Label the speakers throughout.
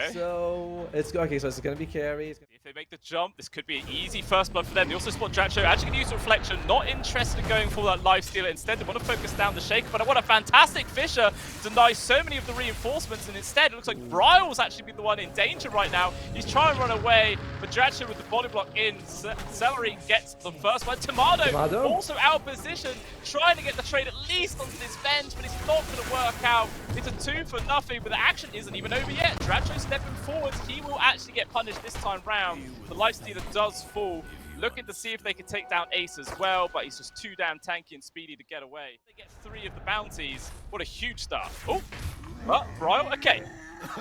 Speaker 1: Okay.
Speaker 2: So it's okay. So it's gonna be carry.
Speaker 1: If they make the jump, this could be an easy first blood for them. They also spot Datcha, actually going to use Reflection, not interested in going for that life stealer. Instead, they want to focus down the Shaker, but what a fantastic Fisher denies so many of the reinforcements, and instead it looks like Bryle's actually been the one in danger right now. He's trying to run away, but Datcha with the body block in. Seleri gets the first one. Timado also out of position, trying to get the trade at least onto this bench, but it's not going to work out. It's a 2 for nothing, but the action isn't even over yet. Datcha stepping forward, he will actually get punished this time round. The lifestealer does fall, looking to see if they can take down Ace as well, but he's just too damn tanky and speedy to get away. They get 3 of the bounties. What a huge start. Oh, well, Bryle, okay.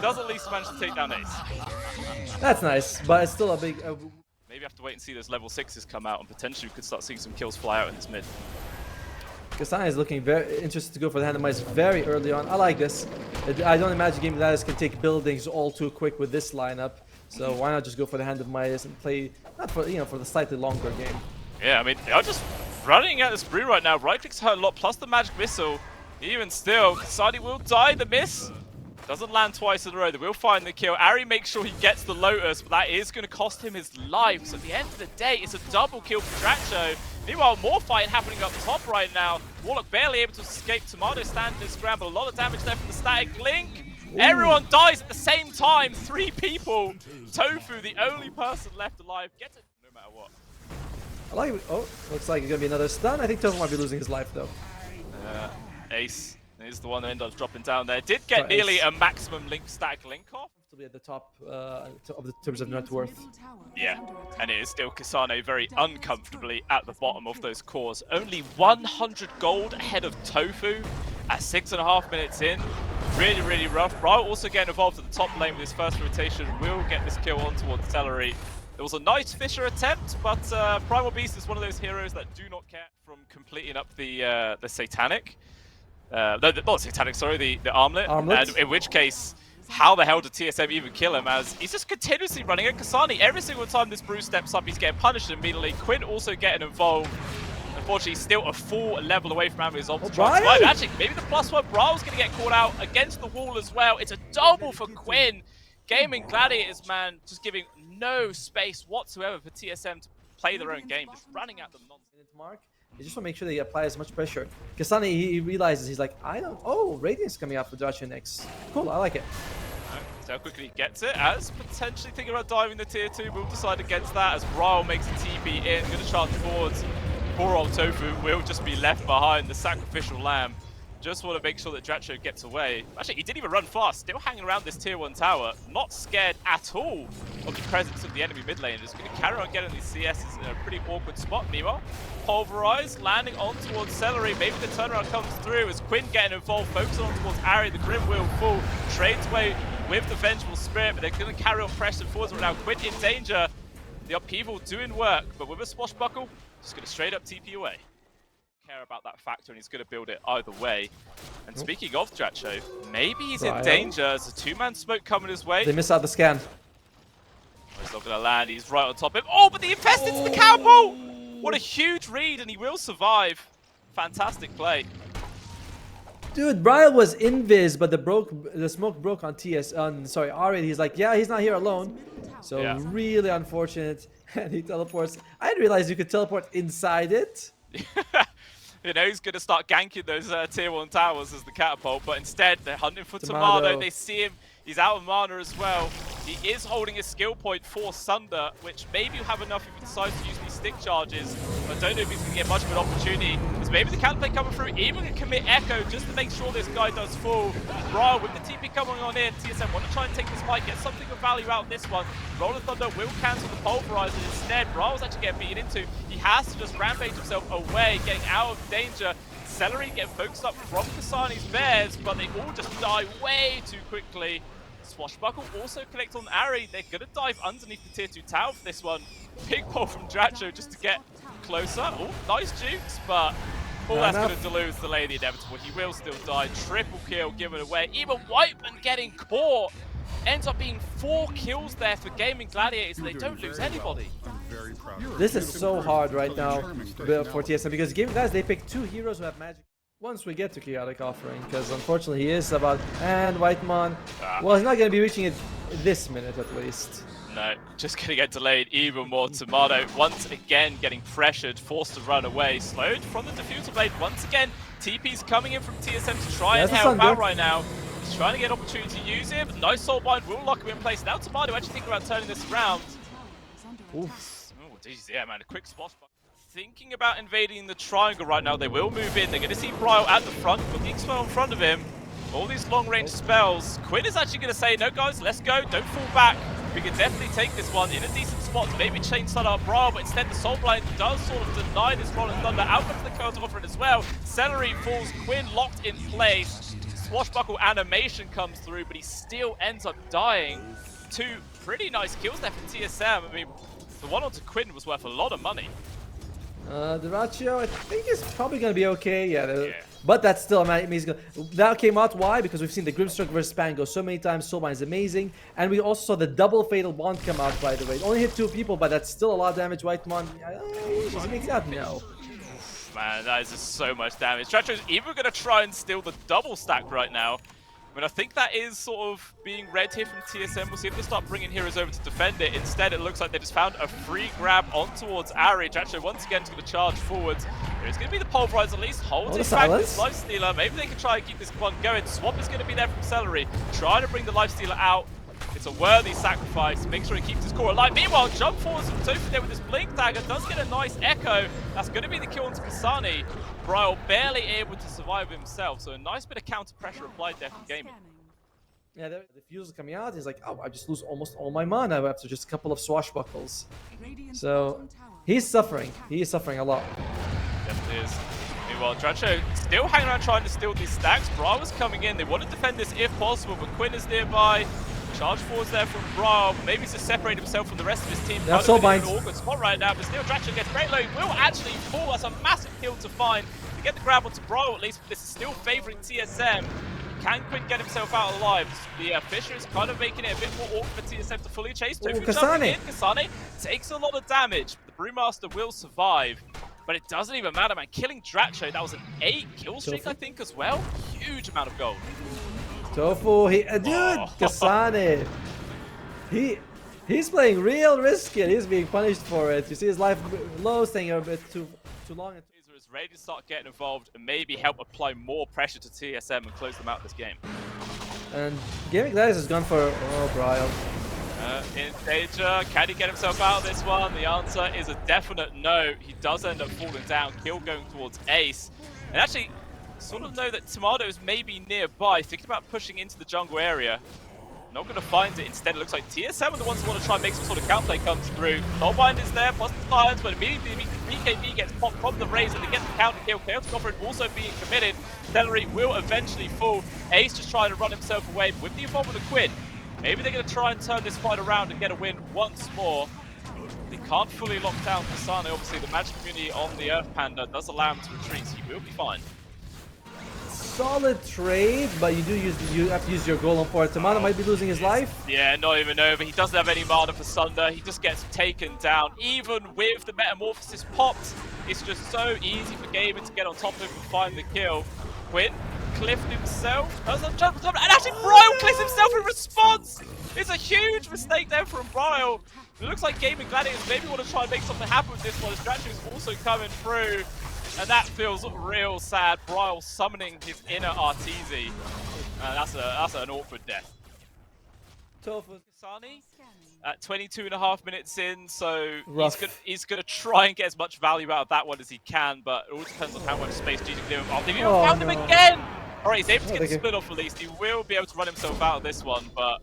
Speaker 1: Does at least manage to take down Ace.
Speaker 2: That's nice, but it's still a big...
Speaker 1: Maybe have to wait and see those level 6s come out, and potentially we could start seeing some kills fly out in this mid.
Speaker 2: Kasane is looking very interested to go for the hand of mice very early on. I like this. I don't imagine Gaimin Gladiators can take buildings all too quick with this lineup. So why not just go for the hand of mice and play, not for, for the slightly longer game.
Speaker 1: Yeah, I mean, they are just running at this brew right now. Right clicks hurt a lot, plus the magic missile. Even still, Kasane will die. The miss doesn't land twice in a row. They will find the kill. Ari makes sure he gets the Lotus, but that is going to cost him his life. So at the end of the day, it's a double kill for Datcha. Meanwhile, more fight happening up top right now. Warlock barely able to escape. Timado standing his ground, but a lot of damage there from the static link. Ooh. Everyone dies at the same time. 3 people. Tofu, the only person left alive, gets it no matter what.
Speaker 2: I like it. Oh, looks like it's going to be another stun. I think Tofu might be losing his life, though.
Speaker 1: Ace is the one that ended up dropping down there. Did get nearly a maximum static link off.
Speaker 2: To be at the top of the terms of net worth.
Speaker 1: Yeah, and it is still Kasane very uncomfortably at the bottom of those cores. Only 100 gold ahead of Tofu at 6.5 minutes in. Really, really rough. Bryle also getting involved at the top lane with his first rotation. Will get this kill on towards Seleri. There was a nice Fisher attempt, but Primal Beast is one of those heroes that do not care from completing up the Satanic. Not Satanic, sorry, the Armlet. And in which case, how the hell did TSM even kill him, as he's just continuously running at Kasane. Every single time this brew steps up, he's getting punished immediately. Quinn also getting involved. Unfortunately, he's still a full level away from having his ult to try and survive. Actually, maybe the +1 Bryle's going to get caught out against the wall as well. It's a double for Quinn. Gaimin Gladiators, man, just giving no space whatsoever for TSM to play their own game, just running at them non-stop.
Speaker 2: You just want to make sure that you apply as much pressure. Kasane, he realizes, he's like, oh, Radiant's coming out for Datcha next. Cool, I like it.
Speaker 1: So quickly he gets it, as potentially thinking about diving the tier 2, will decide against that as Bryle makes a TP in, going to charge forwards. Poor old Tofu will just be left behind, the sacrificial lamb. Just want to make sure that Datcha gets away. Actually, he didn't even run fast, still hanging around this tier 1 tower, not scared at all of the presence of the enemy mid lane. Just going to carry on getting these CSs in a pretty awkward spot. Meanwhile, Pulverize, landing on towards Seleri. Maybe the turnaround comes through as Quinn getting involved, focusing on towards Ari. The Grim will fall, trades away with the Vengeful Spirit, but they're going to carry on pressing forwards right now. Quinn in danger. The upheaval doing work, but with a swashbuckle, just going to straight up TP away. Care about that factor, and he's going to build it either way. And speaking of Datcha, maybe he's in danger as a 2-man smoke coming his way.
Speaker 2: They miss out the scan.
Speaker 1: He's not going to land, he's right on top of him. Oh, but the infested's the cowbell! What a huge read, and he will survive. Fantastic play.
Speaker 2: Dude, Bryle was invis, but the smoke broke on Ari. He's like, yeah, he's not here alone. So really unfortunate. And he teleports. I didn't realize you could teleport inside it.
Speaker 1: You know, he's going to start ganking those tier 1 towers as the catapult, but instead they're hunting for Timado. They see him. He's out of mana as well. He is holding a skill point for Sunder, which maybe you'll have enough if he decides to use these stick charges. But I don't know if he's going to get much of an opportunity. Because maybe the counterplay coming through, even going to commit Echo just to make sure this guy does fall. Bryle with the TP coming on in. TSM want to try and take this fight, get something of value out of this one. Roll of Thunder will cancel the Pulverize, and instead, Bryle's actually getting beaten into. He has to just rampage himself away, getting out of danger. Seleri getting focused up from Kasane's bears, but they all just die way too quickly. Swashbuckle also collect on Ari. They're going to dive underneath the tier 2 tower for this one. Big pull from Datcha just to get closer. Oh, nice jukes, but all that's going to dilute is delay the inevitable. He will still die. Triple kill given away. Even Whiteman getting caught. Ends up being 4 kills there for Gaimin Gladiators, and they don't lose anybody.
Speaker 2: This is so hard right now for TSM, because Gaimin Gladiators, they pick 2 heroes who have magic. Once we get to Chaotic Offering, because unfortunately he is about, and Whiteman, well, he's not going to be reaching it this minute at least.
Speaker 1: No, just going to get delayed even more. Timado once again getting pressured, forced to run away. Slowed from the diffuser blade. Once again, TP's coming in from TSM to try and help out right now. He's trying to get opportunity to use him. Nice soulbind will lock him in place. Now Timado actually thinking about turning this around.
Speaker 2: Oof.
Speaker 1: Oh, geez, yeah, man, a quick spot. Thinking about invading the triangle right now. They will move in. They're going to see Bryle at the front, looking slow in front of him. All these long-range spells. Quinn is actually going to say, no, guys, let's go. Don't fall back. We can definitely take this one in a decent spot. Maybe chain stun up Bryle, but instead the Soulblind does sort of deny this Rolling Thunder. Out comes the counter offer as well. Seleri falls, Quinn locked in place. Swashbuckle animation comes through, but he still ends up dying. 2 pretty nice kills there from TSM. I mean, the one onto Quinn was worth a lot of money.
Speaker 2: Dyracho, I think is probably going to be okay. Yeah. But that's still amazing. That came out, why? Because we've seen the Grimstroke versus Span go so many times. Soulbind is amazing. And we also saw the double Fatal Bond come out, by the way. It only hit 2 people, but that's still a lot of damage. Whitemon, does he make it out? No.
Speaker 1: Man, that is just so much damage. Dyracho's even going to try and steal the double stack right now. I mean, I think that is sort of being read here from TSM. We'll see if they start bringing heroes over to defend it. Instead, it looks like they just found a free grab on towards Ari. Dyracho once again is going to charge forwards. It's going to be the Pulverize at least, holding back this Lifestealer. Maybe they can try and keep this one going. Swap is going to be there from Seleri, trying to bring the Lifestealer out. It's a worthy sacrifice. Make sure he keeps his core alive. Meanwhile, jump forwards from Tofu there with his Blink Dagger. Does get a nice echo. That's going to be the kill onto Kasane. Bryle barely able to survive himself. So a nice bit of counter pressure applied there from Gaimin.
Speaker 2: Yeah, the fuses coming out. He's like, oh, I just lose almost all my mana after just a couple of swashbuckles. So he's suffering. He is suffering a lot.
Speaker 1: Definitely is. Meanwhile, Dyracho still hanging around trying to steal these stacks. Bryle was coming in. They want to defend this if possible, but Quinn is nearby. Charge forwards there from Bryle. Maybe to separate himself from the rest of his team.
Speaker 2: That's so bind.
Speaker 1: An awkward spot right now, but still Dyracho gets very low. He will actually fall. That's a massive kill to find. To get the grab onto Bryle at least, but this is still favouring TSM. Can Quinn get himself out alive? The Fisher is kind of making it a bit more awkward for TSM to fully chase. Tofu jumping in. Kasane takes a lot of damage. The Brewmaster will survive, but it doesn't even matter, man. Killing Dyracho, that was an 8 kill streak, I think, as well. Huge amount of gold.
Speaker 2: Tofu, dude, Kasane. He's playing real risky. He's being punished for it. You see his life low, staying a bit too long.
Speaker 1: Is ready to start getting involved and maybe help apply more pressure to TSM and close them out this game.
Speaker 2: And Gaimin Gladiators has gone for Bryle.
Speaker 1: In danger. Can he get himself out of this one? The answer is a definite no. He does end up falling down. Kill going towards Ace. And actually, sort of know that Timado is maybe nearby, thinking about pushing into the jungle area. Not going to find it. Instead, it looks like TSM are the ones who want to try and make some sort of counterplay comes through. Soulbind is there, plus the Lions, but immediately BKB gets popped from the Raze and they get the counter kill. Chaotic Offer also being committed. Seleri will eventually fall. Ace just trying to run himself away, but with the involvement of Quinn, maybe they're going to try and turn this fight around and get a win once more. They can't fully lock down Kasane. Obviously, the magic community on the Earth Panda does allow him to retreat, so he will be fine.
Speaker 2: Solid trade, but you have to use your golem for it. Timado might be losing his life.
Speaker 1: Yeah, not even over. He doesn't have any mana for Sunder. He just gets taken down. Even with the Metamorphosis popped, it's just so easy for Gaimin to get on top of him and find the kill. Quinn cliffed himself. And actually, Bryle cliffs himself in response. It's a huge mistake there from Bryle. It looks like Gaimin Gladiators maybe want to try and make something happen with this one. Datcha is also coming through. And that feels real sad. Bryle summoning his inner Arteezy. That's an awkward death.
Speaker 2: Tofu.
Speaker 1: Kasane at 22.5 minutes in, so he's gonna try and get as much value out of that one as he can, but it all depends on how much space GG can give him. Oh, they've even found him again! Alright, he's able to get the split off at least. He will be able to run himself out of this one, but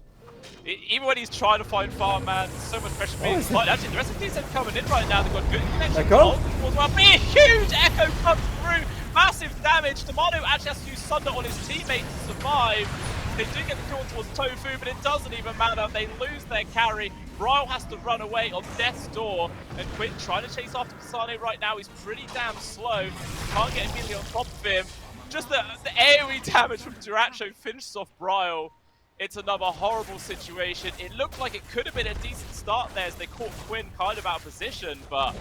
Speaker 1: even when he's trying to find farm, man, so much pressure being applied. Actually, the rest of the TSM coming in right now. They've got good connection. Well, be a huge echo comes through. Massive damage. Timado actually has to use Sunder on his teammate to survive. They do get the kill towards Tofu, but it doesn't even matter. They lose their carry. Bryle has to run away on death's door. And Quinn trying to chase after Kasane right now. He's pretty damn slow. Can't get immediately on top of him. Just the AoE damage from Dyracho finishes off Bryle. It's another horrible situation. It looked like it could have been a decent start there as they caught Quinn kind of out of position, but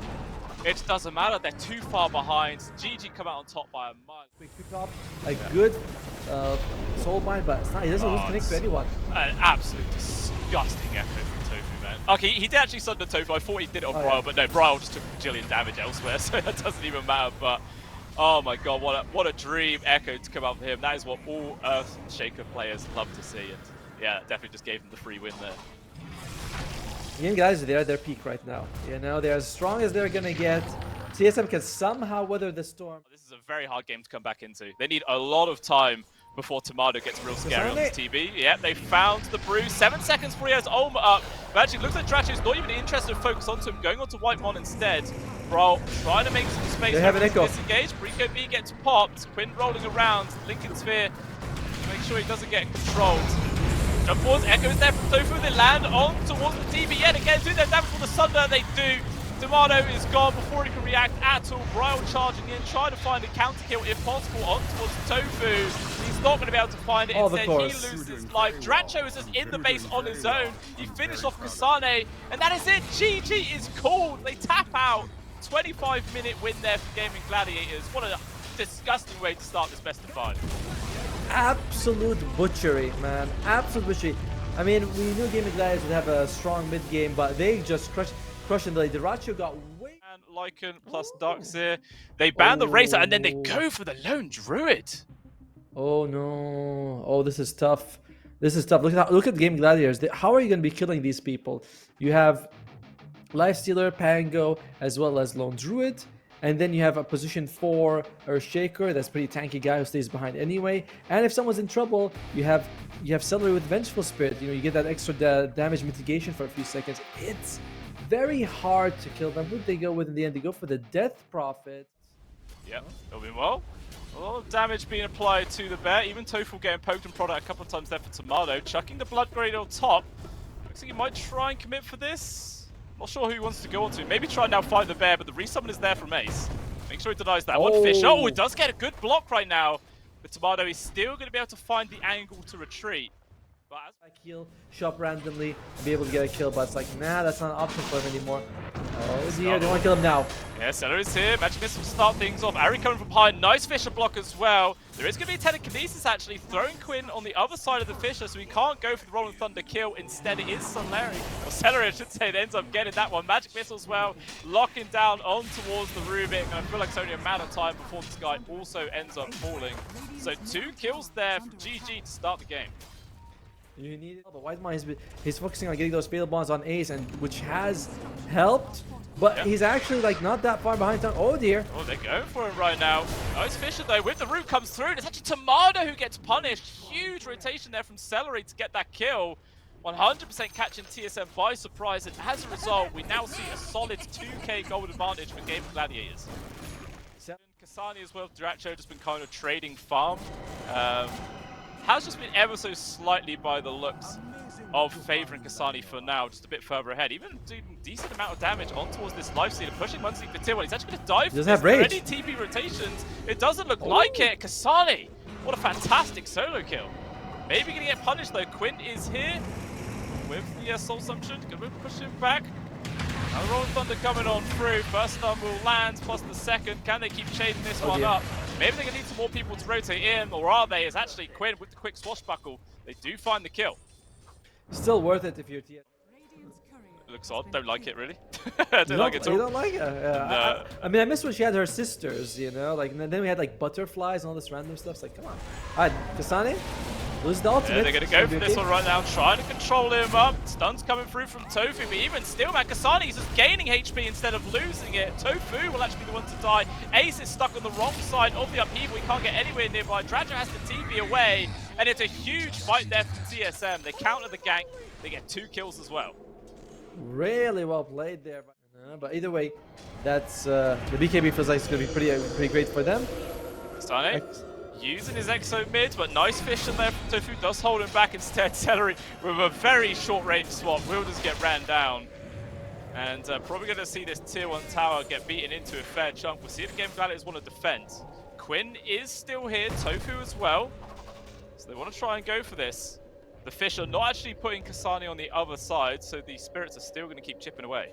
Speaker 1: it doesn't matter. They're too far behind. GG come out on top by a mile.
Speaker 2: We pick up a good soul mine, but it's not, he doesn't connect to anyone.
Speaker 1: An absolute disgusting echo from Tofu, man. Okay, he did actually sunder Tofu. I thought he did it on Bryle, but no, Bryle just took a bajillion damage elsewhere, so that doesn't even matter. But oh my god, what a dream echo to come out from him. That is what all Earthshaker players love to see, and yeah, definitely just gave him the free win there.
Speaker 2: Young guys, they're at their peak right now. You know, they're as strong as they're gonna get. TSM can somehow weather the storm.
Speaker 1: This is a very hard game to come back into. They need a lot of time before Timado gets real scary on this TB. Yep, they found the brew. 7 seconds before he has Ulma up. But actually, it looks like Dracho's not even interested to focus onto him, going onto Whitemon instead. Bro, trying to make some space.
Speaker 2: They have an echo.
Speaker 1: Disengage. Rico B gets popped. Quinn rolling around. Lincoln Sphere to make sure he doesn't get controlled. Jump forwards, Echo's there from Tofu. They land on towards the TB yet again. Do their damage for the Sunder. They do. Timado is gone before he can react at all. Bryle charging in, trying to find a counter kill if possible on towards Tofu. He's not going to be able to find it. Instead, he loses his life. Dracho is just in the base on his own. He finished off Kasane, and that is it. GG is called. They tap out. 25-minute win there for Gaimin Gladiators. What a disgusting way to start this best of 5.
Speaker 2: Absolute butchery, man. Absolute butchery. I mean, we knew Gaimin Gladiators would have a strong mid game, but they just crushing the dyracho got way.
Speaker 1: And Lycan plus Ducks here. They ban the Razor and then they go for the lone Druid.
Speaker 2: Oh no. Oh, this is tough. This is tough. Look at Gaimin Gladiators. How are you going to be killing these people? You have Lifestealer, Pango, as well as Lone Druid. And then you have a position 4 Earthshaker. That's a pretty tanky guy who stays behind anyway. And if someone's in trouble, you have Seleri with Vengeful Spirit. You know, you get that extra damage mitigation for a few seconds. It's very hard to kill them. Who did they go with in the end? They go for the Death Prophet.
Speaker 1: Yep, doing well. A lot of damage being applied to the bear. Even Tofu getting poked and prodded a couple of times there for Timado. Chucking the Blood Grade on top. Looks like he might try and commit for this. Not sure who he wants to go on to. Maybe try and now find the bear, but the resummon is there from Ace. Make sure he denies that. One fish. Oh, it does get a good block right now. But Timado is still going to be able to find the angle to retreat. But as
Speaker 2: I heal, shop randomly, and be able to get a kill, but it's like, nah, that's not an option for him anymore. Oh, he's here. They want to kill him now.
Speaker 1: Yeah, Seleri's here. Magic Missile to start things off. Ari coming from behind. Nice Fisher block as well. There is going to be a telekinesis actually, throwing Quinn on the other side of the Fisher, so he can't go for the Rolling Thunder kill. Instead, it is Seleri. Or Seleri, I should say, that ends up getting that one. Magic Missile as well, locking down on towards the Rubik. And I feel like it's only a matter of time before this guy also ends up falling. So 2 kills there for GG to start the game.
Speaker 2: You need it, but Whitemon he's focusing on getting those fatal bonds on Ace, and which has helped, but he's actually like not that far behind. Oh dear.
Speaker 1: Oh, they're going for it right now. Nice Fisher though, with the root comes through, and it's actually Timado who gets punished. Huge rotation there from Seleri to get that kill. 100% catching TSM by surprise, and as a result, we now see a solid 2k gold advantage for Gaimin Gladiators. Kasane as well, Datcha just been kind of trading farm. Has just been ever so slightly by the looks of favouring Kasane for now, just a bit further ahead. Even doing a decent amount of damage on towards this Lifestealer, pushing Muncie for tier 1. He's actually going to dive for this. Already TP rotations. It doesn't look like it. Kasane, what a fantastic solo kill. Maybe going to get punished though. Quinn is here with the Soul Sumption. Going to push him back. Now Rolling Thunder coming on through. First stun will land, plus the second. Can they keep shading this one up? Maybe they're going to need some more people to rotate in, or are they? It's actually Quinn with the quick swashbuckle. They do find the kill.
Speaker 2: Still worth it if you're TSM.
Speaker 1: It looks odd. Don't like it, really. I don't like it at all.
Speaker 2: You don't like it? No. I mean, I miss when she had her sisters, you know? Like, and then we had, like, butterflies and all this random stuff. It's like, come on. All right, Kasane, lose the ultimate.
Speaker 1: Yeah, they're going to go for this one right now, trying to control him up. Stun's coming through from Tofu, but even still, man, Kasane is just gaining HP instead of losing it. Tofu will actually be the one to die. Ace is stuck on the wrong side of the upheaval. He can't get anywhere nearby. Datcha has to TP away, and it's a huge fight there from TSM. They counter the gank. They get 2 kills as well.
Speaker 2: Really well played there. But either way, that's the BKB feels like it's going to be pretty great for them.
Speaker 1: Kasane using his Exo mid, but nice fish in there from Tofu does hold him back instead. Seleri with a very short range swap will just get ran down. And probably going to see this tier 1 tower get beaten into a fair chunk. We'll see if the Gaimin Gladiators want to defend. Quinn is still here, Tofu as well. So they want to try and go for this. The fish are not actually putting Kasane on the other side, so the spirits are still going to keep chipping away.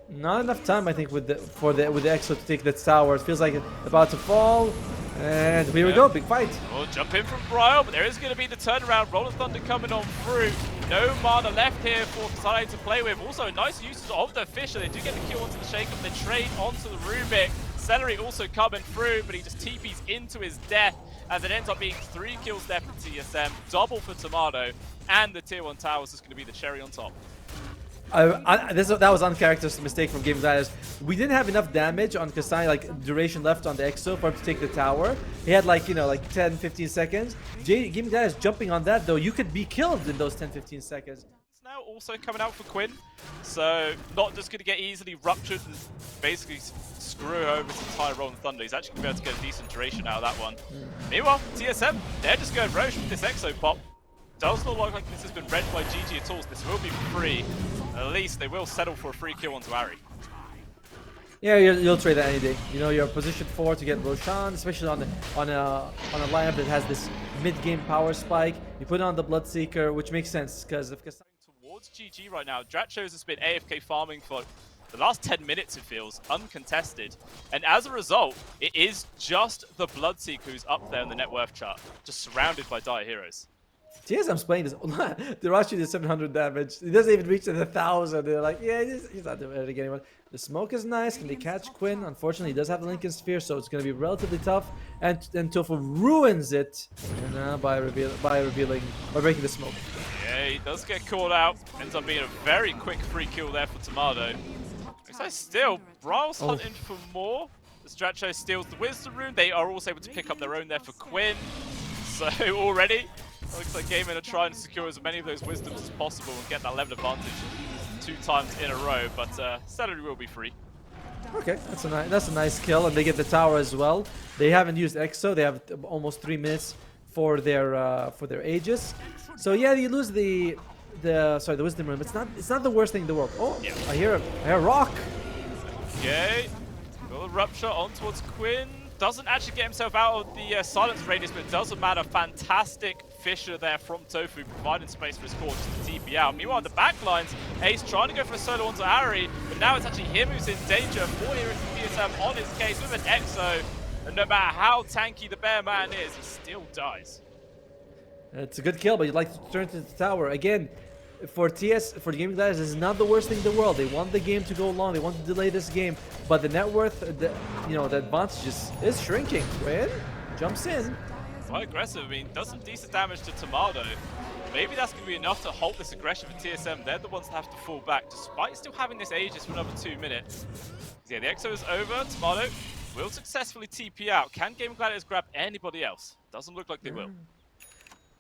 Speaker 2: Not enough time, I think, with the Exo to take that tower. It feels like it's about to fall. And here we go, big fight.
Speaker 1: We'll jump in from bryle, but there is going to be the turnaround. Rolling Thunder coming on through. No mana left here for Kasane to play with. Also, nice use of the Fisher. They do get the kill onto the Shake-Up. They trade onto the Rubik. Seleri also coming through, but he just TPs into his death as it ends up being 3 kills there for TSM, double for Timado, and the tier 1 towers is going to be the cherry on top.
Speaker 2: That was uncharacteristic mistake from Gaimin Gladiators. We didn't have enough damage on Kasane, like duration left on the Exo for him to take the tower. He had like, you know, like 10-15 seconds. Gaimin Gladiators jumping on that though, you could be killed in those 10-15 seconds.
Speaker 1: It's now also coming out for Quinn, so not just going to get easily ruptured and basically screw over his entire Rolling Thunder. He's actually going to be able to get a decent duration out of that one. Meanwhile, TSM, they're just going roach with this Exo pop. Does not look like this has been read by GG at all, so this will be free. At least they will settle for a free kill onto Ari.
Speaker 2: Yeah, you'll trade that any day. You know, you're positioned 4 to get Roshan, especially on a lineup that has this mid-game power spike. You put on the Bloodseeker, which makes sense because if Kasane
Speaker 1: towards GG right now, Dyracho has been AFK farming for the last 10 minutes, it feels, uncontested. And as a result, it is just the Bloodseeker who's up there in the net worth chart, just surrounded by dire heroes.
Speaker 2: TSM's playing this. Dyracho did 700 damage. He doesn't even reach the 1,000. They're like, yeah, he's not doing it again. The smoke is nice. Can they catch Quinn? Unfortunately, he does have the Lincoln Sphere, so it's going to be relatively tough. And tofu ruins it by breaking the smoke.
Speaker 1: Yeah, he does get caught out. Ends up being a very quick free kill there for Timado. So still, bryle's hunting for more. As Datcha steals the Wisdom Rune, they are also able to pick up their own there for Quinn. So already, looks like Gaimin are trying to secure as many of those Wisdoms as possible and get that level advantage 2 times in a row, but Seleri will be free.
Speaker 2: Okay, that's a nice kill, and they get the tower as well. They haven't used Exo. They have almost 3 minutes for their Aegis. So yeah, you lose the Wisdom Rune. It's not the worst thing in the world. Oh, yeah. I hear a rock.
Speaker 1: Okay, got the rupture on towards Quinn. Doesn't actually get himself out of the silence radius, but it doesn't matter. Fantastic Fisher there from Tofu, providing space for his core just to TP out. Meanwhile, the backlines, Ace trying to go for a solo onto Ari, but now it's actually him who's in danger. 4 heroes from TSM on his case with an Exo, and no matter how tanky the bear man is, he still dies.
Speaker 2: It's a good kill, but you'd like to turn to the tower again. For the Gaimin Gladiators, this is not the worst thing in the world. They want the game to go long. They want to delay this game, but the net worth, the advantage is shrinking. Quinn jumps in.
Speaker 1: Quite aggressive. I mean, does some decent damage to Timado. Maybe that's going to be enough to halt this aggression for TSM. They're the ones that have to fall back, despite still having this Aegis for another 2 minutes. Yeah, the Exo is over. Timado will successfully TP out. Can Gaimin Gladiators grab anybody else? Doesn't look like they will.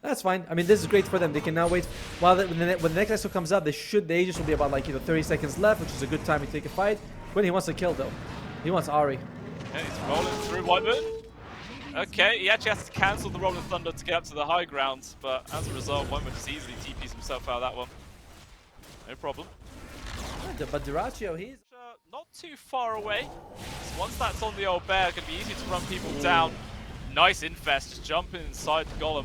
Speaker 2: That's fine. I mean, this is great for them. They can now wait while when the next Exo comes up. The Aegis will be about 30 seconds left, which is a good time to take a fight. Quinn, he wants to kill though. He wants Ari.
Speaker 1: And he's rolling through Whiteman. Okay, he actually has to cancel the Rolling Thunder to get up to the high ground, but as a result, Whiteman just easily TPs himself out of that one. No problem.
Speaker 2: But dyracho, he's
Speaker 1: not too far away. So once that's on the old bear, it's going to be easy to run people down. Nice infest, just jumping inside the golem.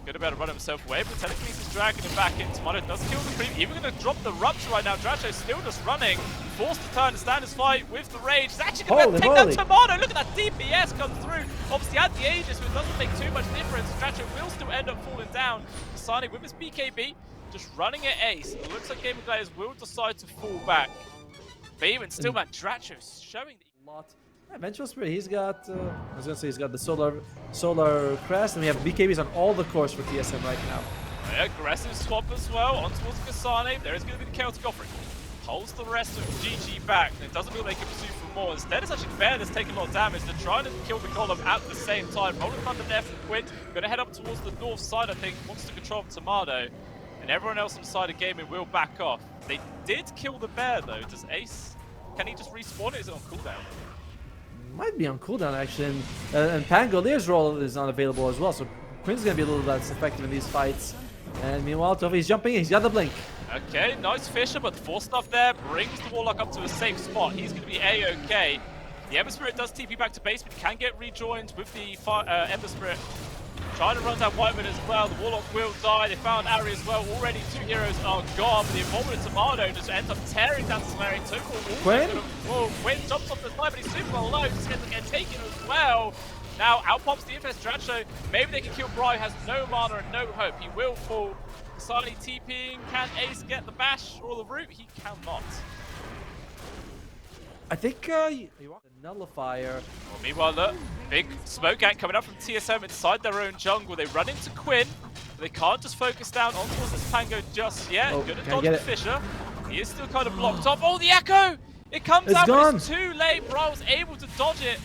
Speaker 1: Going to be able to run himself away, but Telekinesis dragging him back in. Timado does kill the creep. Even going to drop the rupture right now. Dyracho's still just running. Forced to turn and stand his fight with the rage. He's actually going to take down Timado. Look at that DPS come through. Obviously at the Aegis, but it doesn't make too much difference. Dyracho will still end up falling down. Kasane with his BKB, just running at Ace. It looks like Gaimin Gladiators will decide to fall back. But even still, man, Dyracho's showing
Speaker 2: a lot. Yeah, Vengeful Spirit, he's got, I was gonna say he's got the solar crest, and we have BKBs on all the cores for TSM right now.
Speaker 1: Aggressive swap as well, on towards Kasane. There is going to be the chaotic offering. Holds the rest of GG back, and it doesn't feel they can pursue for more. Instead, it's actually Bear that's taking a lot of damage. They're trying to kill the column at the same time. Rolling Thunder there from Quinn. Going to head up towards the north side, I think. Wants to control Timado. And everyone else on the side of Gaimin will back off. They did kill the Bear, though. Does Ace, can he just respawn it? Is it on cooldown?
Speaker 2: Might be on cooldown actually, and Pangolier's role is not available as well, so Quinn's gonna be a little less effective in these fights. And meanwhile, Tofu's jumping in, he's got the blink.
Speaker 1: Okay, nice Fisher, but the force stuff there brings the Warlock up to a safe spot. He's gonna be A-okay. The Ember Spirit does TP back to base, but can get rejoined with the Ember Spirit. Trying to run down Whiteman as well. The Warlock will die. They found Ari as well. Already 2 heroes are gone. The involvement of Timado just ends up tearing down Seleri.
Speaker 2: Quinn?
Speaker 1: Quinn jumps off the side, but he's super low. Just gonna get taken as well. Now, out pops the infest Datcha. Maybe they can kill Bryle, has no mana and no hope. He will fall. Kasani TPing. Can Ace get the bash or the root? He cannot.
Speaker 2: I think you want the nullifier.
Speaker 1: Well, meanwhile, look, big smoke gang coming up from TSM inside their own jungle. They run into Quinn. They can't just focus down on towards this Pango just yet.
Speaker 2: Oh,
Speaker 1: good at
Speaker 2: can't
Speaker 1: dodging
Speaker 2: get it.
Speaker 1: Fisher. He is still kind of blocked off. Oh, the Echo! It comes
Speaker 2: It's
Speaker 1: out,
Speaker 2: gone.
Speaker 1: but it's too late. Bryle was able to dodge it.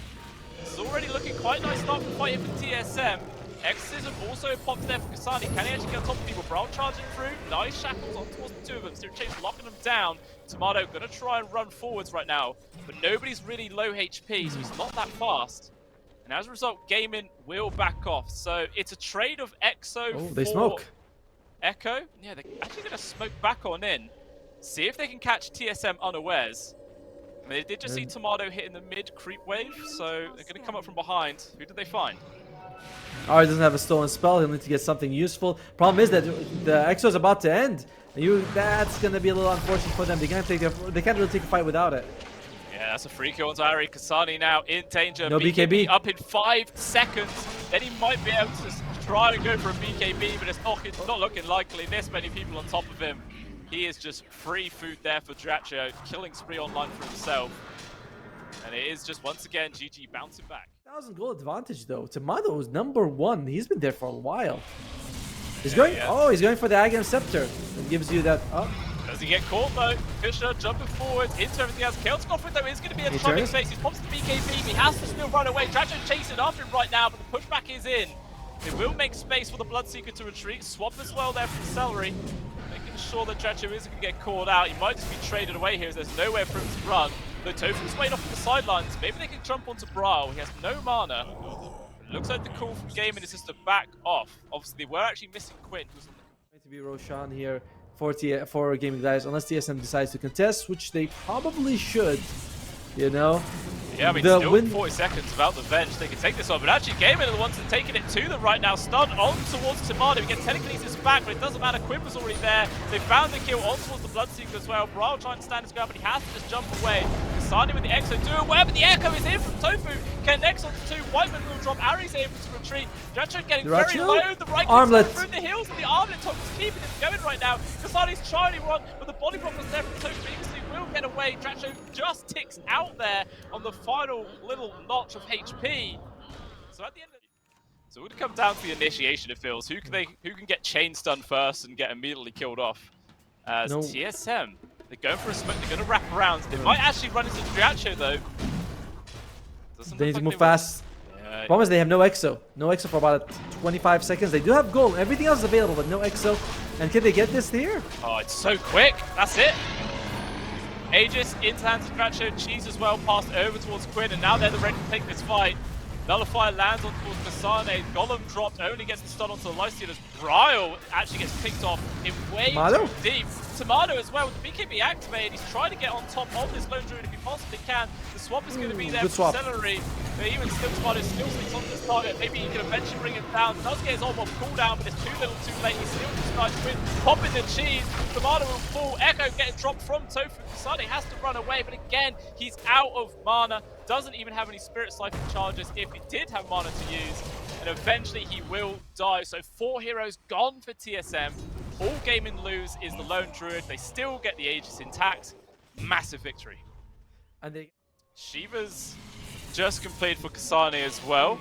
Speaker 1: It's already looking quite nice start for the fight here for TSM. Exorcism also pops there for Kasani. Can he actually get on top of people? Bryle charging through. Nice shackles on towards the two of them. Still Chase locking them down. Timado gonna try and run forwards right now, but nobody's really low HP, so he's not that fast. And as a result, Gaimin will back off. So it's a trade of Exo
Speaker 2: Oh,
Speaker 1: for
Speaker 2: they smoke.
Speaker 1: Echo. Yeah, they're actually gonna smoke back on in. See if they can catch TSM unawares. I mean, they did just see Timado hitting the mid creep wave, so they're gonna come up from behind. Who did they find?
Speaker 2: Alright, doesn't have a stolen spell. He'll need to get something useful. Problem is that the Exo is about to end. That's gonna be a little unfortunate for them. They can't really take a fight without it.
Speaker 1: Yeah, that's a free kill on Zyri. Kasani now in danger.
Speaker 2: No BKB.
Speaker 1: up in 5 seconds. Then he might be able to try and go for a BKB, but it's not looking likely. This many people on top of him. He is just free food there for Datcha. Killing spree online for himself. And it is just once again GG bouncing back.
Speaker 2: 1,000 goal advantage though. Timado is #1. He's been there for a while. He's going.
Speaker 1: Yeah.
Speaker 2: Oh, he's going for the Agam Scepter. It gives you that. Oh,
Speaker 1: Does he get caught though? Fisher jumping forward into everything else. Chaotic Offering though is going to be a
Speaker 2: He
Speaker 1: troubling
Speaker 2: turns.
Speaker 1: space. He pops the BKB. He has to still run away. Datcha chasing after him right now, but the pushback is in. It will make space for the Bloodseeker to retreat. Swap as well there from Seleri. Making sure that Datcha isn't going to get caught out. He might just be traded away here as there's nowhere for him to run. The Tofu's waiting off the sidelines. Maybe they can jump onto Bryle. He has no mana. It looks like the call from Gaimin is just to back off. Obviously, we're actually missing Quinn, who's on the
Speaker 2: going to be Roshan here for Gaimin Gladiators, unless TSM decides to contest, which they probably should. You know.
Speaker 1: yeah, I mean,
Speaker 2: The
Speaker 1: still
Speaker 2: win-
Speaker 1: 40 seconds without the Venge. They can take this on, but actually Gaimin are the ones that are taking it to them right now. Stun on towards Timado. He gets telekinesis back, but it doesn't matter. Quinn was already there. They found the kill on towards the Bloodseeker as well. Bryle trying to stand his ground, but he has to just jump away. Kasani with the Exo doing whatever. The Echo is in from Tofu. Connects onto 2. Whiteman will drop. Ari's able to retreat. Datcha getting very
Speaker 2: Dyracho?
Speaker 1: low. The right
Speaker 2: Armlet.
Speaker 1: through the hills, and the Armlet top is keeping it going right now. Kasani's trying to run, but the body block was there from Tofu. He will get away. Datcha just ticks out there on the final little notch of HP. So at the end of so it would come down to the initiation, it feels. Who can get chain stun first and get immediately killed off? As
Speaker 2: No.
Speaker 1: TSM, they're going for a smoke, they're going to wrap around. They might actually run into Datcha though. Doesn't
Speaker 2: They
Speaker 1: look
Speaker 2: need to
Speaker 1: like
Speaker 2: move
Speaker 1: will.
Speaker 2: fast.
Speaker 1: Yeah,
Speaker 2: Problem is they have no Exo. No Exo for about 25 seconds. They do have gold. Everything else is available, but no Exo. And can they get this here?
Speaker 1: oh, it's so quick. That's it. Aegis into hands of Datcha, Cheese as well, passed over towards Quinn, and now they're ready to take this fight. Nullifier lands on towards Kasane, Golem dropped, only gets the stun onto the Lifestealers. Bryle actually gets picked off in way
Speaker 2: Timado?
Speaker 1: too deep. Timado as well, with the BKB activated, he's trying to get on top of this Lone Druid if he possibly can. The swap is going to be there
Speaker 2: good
Speaker 1: for
Speaker 2: swap.
Speaker 1: Seleri, but even still Timado still sticks on this target. Maybe he can eventually bring him down. Does get his ult cooldown, but it's too little too late. He still just starts with popping the cheese. Timado will fall, Echo getting dropped from Tofu. Kasane has to run away, but again, he's out of mana. Doesn't even have any Spirit Siphon charges if he did have mana to use. And eventually he will die. So 4 heroes gone for TSM. All Gaimin lose is the Lone Druid. They still get the Aegis intact. Massive victory.
Speaker 2: And they
Speaker 1: Shiva's just completed for Kasane as well.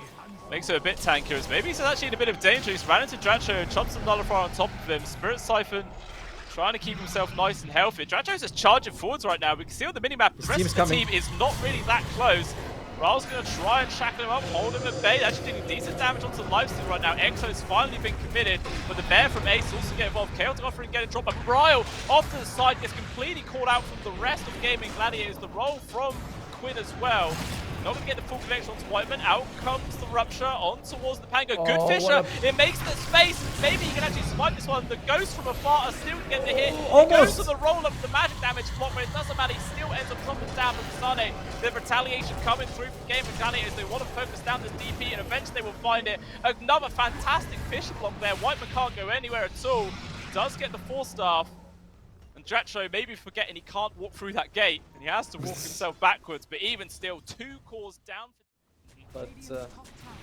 Speaker 1: Makes her a bit tankier as maybe he's actually in a bit of danger. He's ran into Datcha, chops some Nullifier on top of him. Spirit Siphon trying to keep himself nice and healthy. Datcha's just charging forwards right now. We can see on the minimap the rest
Speaker 2: team's
Speaker 1: of the
Speaker 2: coming.
Speaker 1: team is not really that close. Bryle's going to try and shackle him up, hold him at bay. Actually doing decent damage onto the lifesteal right now. Exo's finally been committed, but the bear from Ace also get involved. Chaotic Offering getting dropped, but Bryle off to the side gets completely caught out from the rest of Gaimin Gladiators. The roll from Quinn as well. Not going to get the full connection onto Whiteman. Out comes the Rupture on towards the Pango. Good
Speaker 2: Oh,
Speaker 1: Fisher.
Speaker 2: what
Speaker 1: It makes the space. Maybe he can actually swipe this one. The Ghost from afar are still getting the hit.
Speaker 2: Almost.
Speaker 1: He goes to the roll up with the magic damage block, but it doesn't matter. He still ends up dropping down from Kasane. The retaliation coming through from Gaimin Gladiators. They want to focus down this DP, and eventually they will find it. Another fantastic Fisher block there. Whiteman can't go anywhere at all. Does get the 4-staff. And Datcha maybe forgetting he can't walk through that gate, and he has to walk himself backwards, but even still, 2 cores down.
Speaker 2: But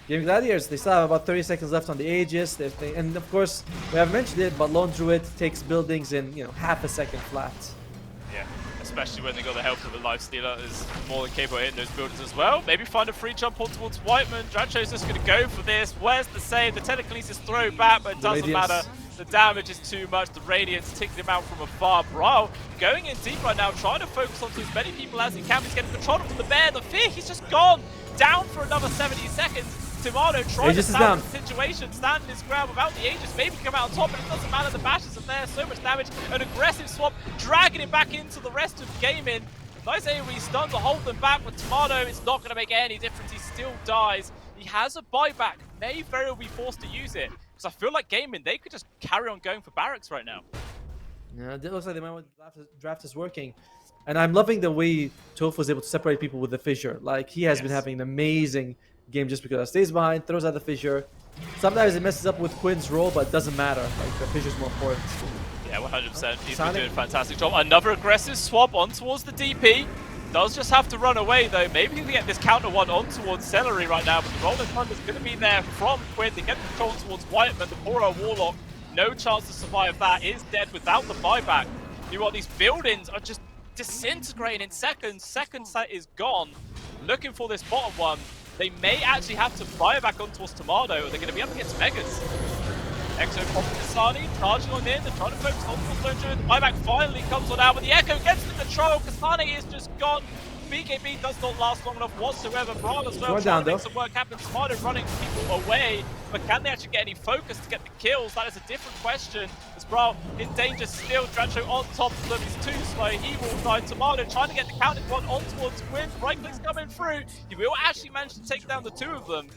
Speaker 2: Gaimin Gladiators, they still have about 30 seconds left on the Aegis. And of course, we haven't mentioned it, but Lone Druid takes buildings in half a second flat.
Speaker 1: Yeah, especially when they got the help of a Life Stealer is more than capable of hitting those buildings as well. Maybe find a free jump on towards Whiteman. Dyracho's just going to go for this. Where's the save? The telekinesis throw back, but it doesn't matter. The damage is too much. The Radiance ticking him out from afar. Bryle going in deep right now, trying to focus onto as many people as he can. He's getting control of the bear. The fear, he's just gone down for another 70 seconds. Timado trying to stand the situation, standing his ground without the Aegis, maybe come out on top, but it doesn't matter. The bashes are there, so much damage. An aggressive swap, dragging him back into the rest of Gaimin. Nice AoE stun to hold them back, but Timado, it's not going to make any difference. He still dies. He has a buyback, may very well be forced to use it. Because I feel like Gaimin, they could just carry on going for barracks right now.
Speaker 2: Yeah, it looks like the moment draft is working. And I'm loving the way Tofu is able to separate people with the fissure. Like, he has been having an amazing game just because he stays behind, throws out the fissure. Sometimes it messes up with Quinn's role, but it doesn't matter. Like, the fissure's more important.
Speaker 1: Yeah, 100%. He's been doing a fantastic job. Another aggressive swap on towards the DP. Does just have to run away, though. Maybe he can get this counter one on towards Seleri right now, but the Rolling Thunder is going to be there from Quinn. They get control towards Whiteman, the poor old Warlock. No chance to survive that. Is dead without the buyback. You want these buildings are just disintegrating in seconds. Second set is gone. Looking for this bottom one. They may actually have to buy back on towards Timado, or they're going to be up against Megas. Exo from Kasani, charging on in, they're trying to focus on towards Lone. The buyback finally comes on out, but the Echo gets the control. Kasani is just gone. BKB does not last long enough whatsoever. Bryle as well trying to make some work happen. Timado running people away, but can they actually get any focus to get the kills? That is a different question. As Bryle in danger still, Datcha on top of them. He's too slow, he will die. Timado trying to get the counter one on towards Quinn. Right click's coming through. He will actually manage to take down the two of them.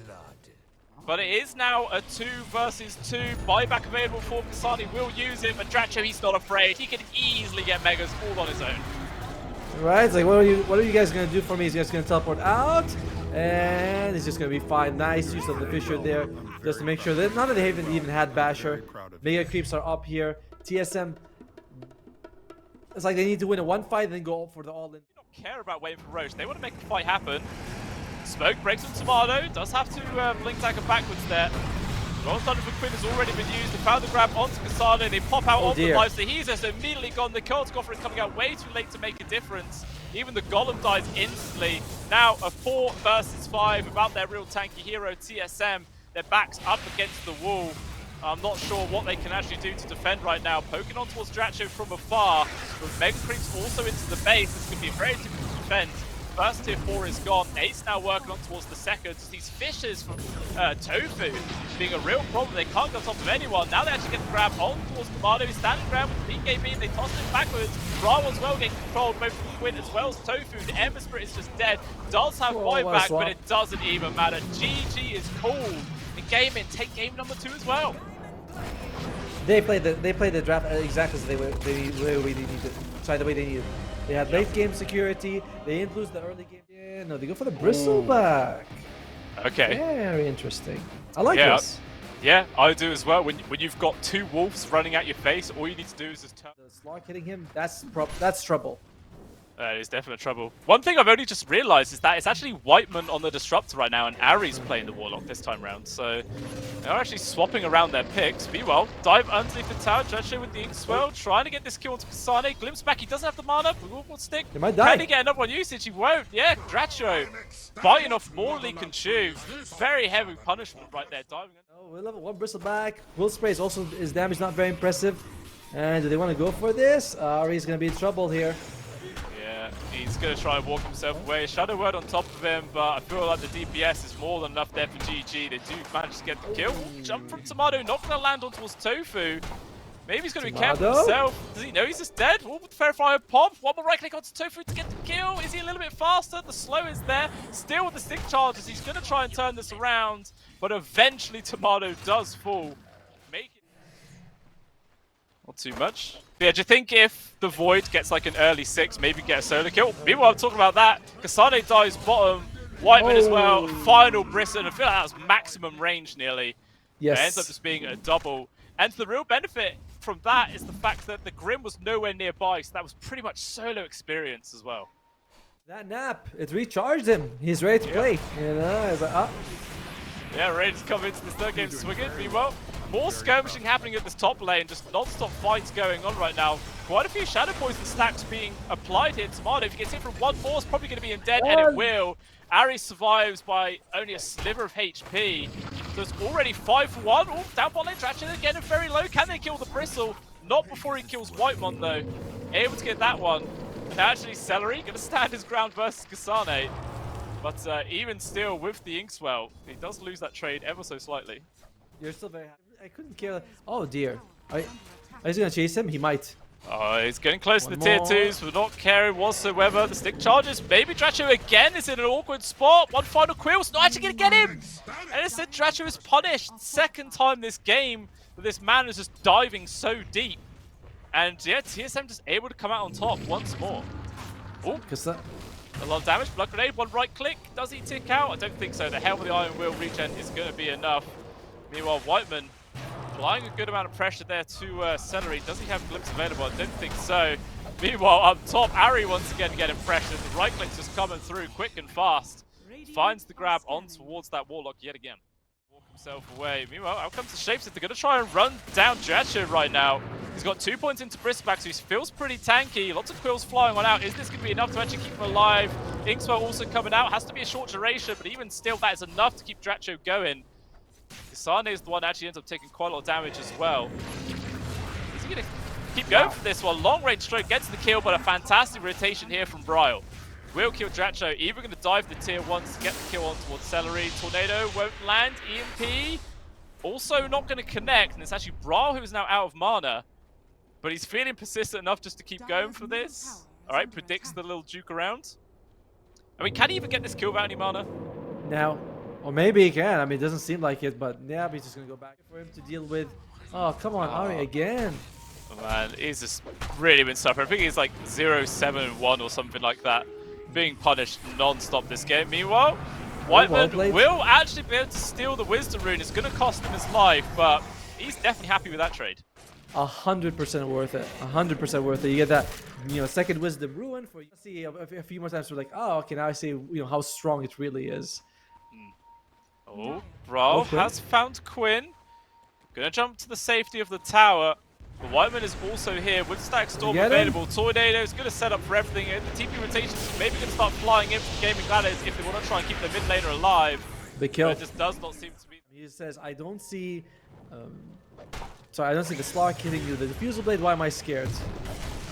Speaker 1: But it is now a 2 versus 2. Buyback available for Kasani. Will use it, but Datcha, he's not afraid. He can easily get Megas all on his own.
Speaker 2: Right, it's like, what are you guys gonna do for me? He's just gonna teleport out, and it's just gonna be fine. Nice use of the fissure there, just to make sure that none of the Haven even had Basher. Mega creeps are up here. TSM, it's like they need to win a 1 fight and then go for the all-in.
Speaker 1: They don't care about waiting for Roche. They want to make the fight happen. Smoke breaks on Timado. Does have to blink dagger backwards there. Rolling Thunder for Quinn has already been used. They found the grab onto Kasane. They pop out onto the lives. So he's just immediately gone. The Keltgoffer is coming out way too late to make a difference. Even the Golem dies instantly. Now a 4 versus 5 without their real tanky hero, TSM. Their backs up against the wall. I'm not sure what they can actually do to defend right now. Poking on towards Datcha from afar. With Mega Creeps also into the base. This could be very difficult to defend. First tier 4 is gone. Ace now working on towards the second. These fishes from Tofu being a real problem. They can't go on top of anyone. Now they actually get the grab on towards Timado. He's standing ground with the BKB. They toss him backwards. Bryle as well getting controlled both from Quinn as well as Tofu. The Ember Spirit is just dead. Does have buyback, but it doesn't even matter. GG is called. And Gaimin take game number 2 as well.
Speaker 2: They played the draft exactly as the way they needed. Sorry, the way they needed. They had late game security. They didn't lose the early game. Yeah, no, they go for the bristleback.
Speaker 1: Okay.
Speaker 2: Very interesting. I like this.
Speaker 1: Yeah, I do as well. When you've got 2 wolves running at your face, all you need to do is just turn.
Speaker 2: The Slark hitting him, that's trouble.
Speaker 1: That is definite trouble. One thing I've only just realized is that it's actually Whiteman on the Disruptor right now, and Ari's playing the Warlock this time round. So they're actually swapping around their picks. Be well. Dive underneath the tower. Judge with the Inkswell. Trying to get this kill onto Kasane. Glimpse back. He doesn't have the mana. Will stick.
Speaker 2: He might die.
Speaker 1: Can he get another one usage? He won't. Yeah, Dracho biting off more than he can chew. Very heavy punishment right there. Diving.
Speaker 2: Oh, we'll level 1 bristleback. Will spray is also, his damage not very impressive. And do they want to go for this? Ari's going to be in trouble here.
Speaker 1: He's going to try and walk himself away. Shadow Word on top of him, but I feel like the DPS is more than enough there for GG. They do manage to get the kill. Jump from Timado, not going to land on towards Tofu. Maybe he's going to be careful himself. Does he know he's just dead? What would the Fair pop? One more right click onto Tofu to get the kill. Is he a little bit faster? The slow is there. Still with the stick charges. He's going to try and turn this around, but eventually Timado does fall. Make it. Not too much. But yeah, do you think if the Void gets like an early 6, maybe get a solo kill? Meanwhile, I'm talking about that. Kasane dies bottom. Whiteman as well. Final Brisson. I feel like that was maximum range nearly.
Speaker 2: Yes.
Speaker 1: It ends up just being a double. And the real benefit from that is the fact that the Grim was nowhere nearby, so that was pretty much solo experience as well.
Speaker 2: That nap, it recharged him. He's ready to play. You know, it's like,
Speaker 1: Yeah, ready to come into this third game swinging. Meanwhile, more skirmishing happening at this top lane, just non-stop fights going on right now. Quite a few Shadow Poison stacks being applied here. Timado, if he gets hit from one more, it's probably going to be in dead, and it will. Ari survives by only a sliver of HP. So it's already 5 for 1. Oh, down bot lane, Datcha again very low. Can they kill the Bristle? Not before he kills Whitemon though. Able to get that one. And actually, Seleri going to stand his ground versus Kasane. But even still, with the Inkswell, he does lose that trade ever so slightly.
Speaker 2: you're still very happy. I couldn't care. Oh dear. Are you going to chase him? He might.
Speaker 1: Oh, he's getting close
Speaker 2: One
Speaker 1: to the tier
Speaker 2: more.
Speaker 1: 2s, but not caring whatsoever. The stick charges. Baby Dracho again is in an awkward spot. One final Quill's not actually going to get him. And instead, Dracho is punished. Second time this game that this man is just diving so deep. And yeah, TSM just able to come out on top once more. Oh, a lot of damage. Blood grenade, one right click. Does he tick out? I don't think so. The Helm of the Iron Will regen is going to be enough. Meanwhile, Whitemon applying a good amount of pressure there to Seleri. Does he have Glimpse available? I don't think so. Meanwhile, up top, Ari once again getting pressured. The right click's just coming through quick and fast. Finds the grab on towards that Warlock yet again. Walk himself away. Meanwhile, out comes the Shapeshifter. They're going to try and run down Datcha right now. He's got 2 points into Bristback, so he feels pretty tanky. Lots of quills flying on out. Is this going to be enough to actually keep him alive? Inkswell also coming out. Has to be a short duration, but even still, that is enough to keep Datcha going. Kasane is the one that actually ends up taking quite a lot of damage as well. Is he going to keep going for this one? Long range stroke gets the kill, but a fantastic rotation here from Bryle. Will kill Datcha. Either going to dive the tier 1s to get the kill on towards Seleri. Tornado won't land. EMP also not going to connect, and it's actually Bryle who is now out of mana. But he's feeling persistent enough just to keep going for this. Alright, predicts the little juke around. I mean, can he even get this kill without any mana?
Speaker 2: Now. Or maybe he can. I mean, it doesn't seem like it, but yeah, he's just going to go back for him to deal with. Oh, come on, Ari, again.
Speaker 1: Oh, man, he's just really been suffering. I think he's like 0-7-1 or something like that. Being punished non-stop this game. Meanwhile, Whitemon will actually be able to steal the Wisdom Rune. It's going to cost him his life, but he's definitely happy with that trade.
Speaker 2: 100% worth it. 100% worth it. You get that, second Wisdom Rune for you. See a few more times. We're like, oh, okay, now I see, how strong it really is.
Speaker 1: Oh, Bro has found Quinn. Gonna jump to the safety of the tower. But Whitemon is also here with Stack Storm available. Tornado is gonna set up for everything. The TP rotations is maybe gonna start flying in from Gaimin Gladiators if they want to try and keep their mid laner alive.
Speaker 2: Big kill.
Speaker 1: But it just does not seem to be.
Speaker 2: He says, I don't see the Slark hitting you. The Diffusal Blade, why am I scared?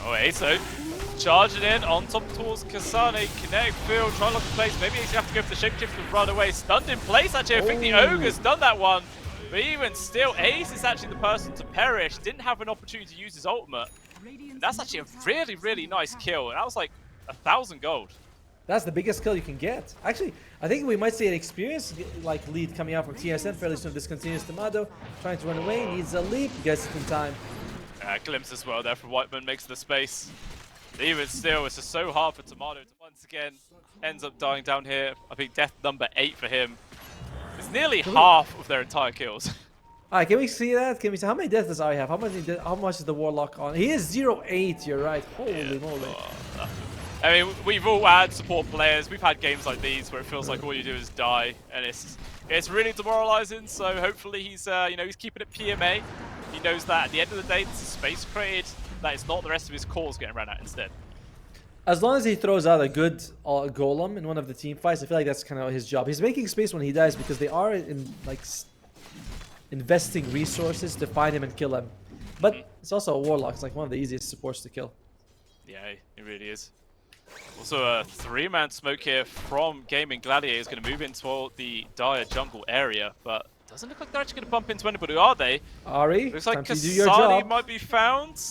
Speaker 1: Oh, Aso charging in on top towards Kasane. Kinetic field, trying to lock the place. Maybe he's going to have to go for the Shapeshifter and run away. Stunned in place, actually. I think the Ogre's done that one. But even still, Ace is actually the person to perish. Didn't have an opportunity to use his ultimate. And that's actually a really, really nice kill. And that was like 1,000 gold.
Speaker 2: That's the biggest kill you can get. Actually, I think we might see an experience lead coming out from TSM fairly soon. This continues Timado trying to run away, needs a leap, gets it in time.
Speaker 1: Glimpse as well there from Whitemon, makes the space. Even still, it's just so hard for Timado to once again ends up dying down here. I think death number 8 for him. It's nearly half of their entire kills.
Speaker 2: Alright, can we see that? Can we see how many deaths does Ari have? How much is the Warlock on? He is 0-8, you're right. Holy moly.
Speaker 1: I mean, we've all had support players. We've had games like these where it feels like all you do is die, and it's really demoralizing. So hopefully he's he's keeping it PMA. He knows that at the end of the day, this is space created. That it's not the rest of his cores getting ran out instead.
Speaker 2: As long as he throws out a good golem in one of the team fights, I feel like that's kind of his job. He's making space when he dies because they are investing resources to find him and kill him. But it's also a Warlock. It's like one of the easiest supports to kill.
Speaker 1: Yeah, it really is. Also, a 3-man smoke here from Gaimin Gladiators is going to move into the dire jungle area, but doesn't look like they're actually going to bump into anybody, are they?
Speaker 2: Ari,
Speaker 1: looks like Kasane might be found.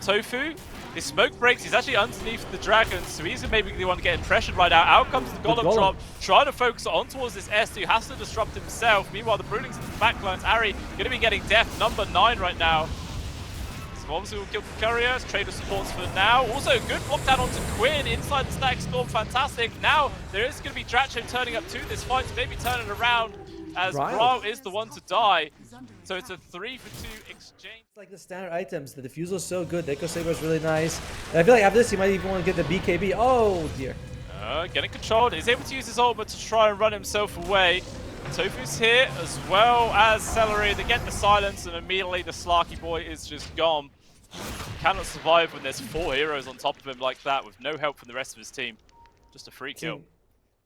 Speaker 1: Tofu, his smoke breaks. He's actually underneath the dragon, so he's maybe the one getting pressured right now. Out comes the golem drop, trying to focus on towards this S, who has to disrupt himself. Meanwhile, the Broodlings into the backlines. Ari going to be getting death number 9 right now. Obviously will kill the courier, trader supports for now. Also good block down onto Quinn inside the Stack Storm, fantastic. Now there is going to be Datcha turning up to this fight to maybe turn it around as Bryle is the one to die. So it's a 3-for-2 exchange.
Speaker 2: It's like the standard items, the Diffusal is so good, the Echo Saber is really nice. And I feel like after this he might even want to get the BKB. Oh dear.
Speaker 1: Getting controlled. He's able to use his ultimate to try and run himself away. Tofu's here as well as Seleri. They get the silence and immediately the Slarky boy is just gone. Cannot survive when there's 4 heroes on top of him like that with no help from the rest of his team. Just a free kill.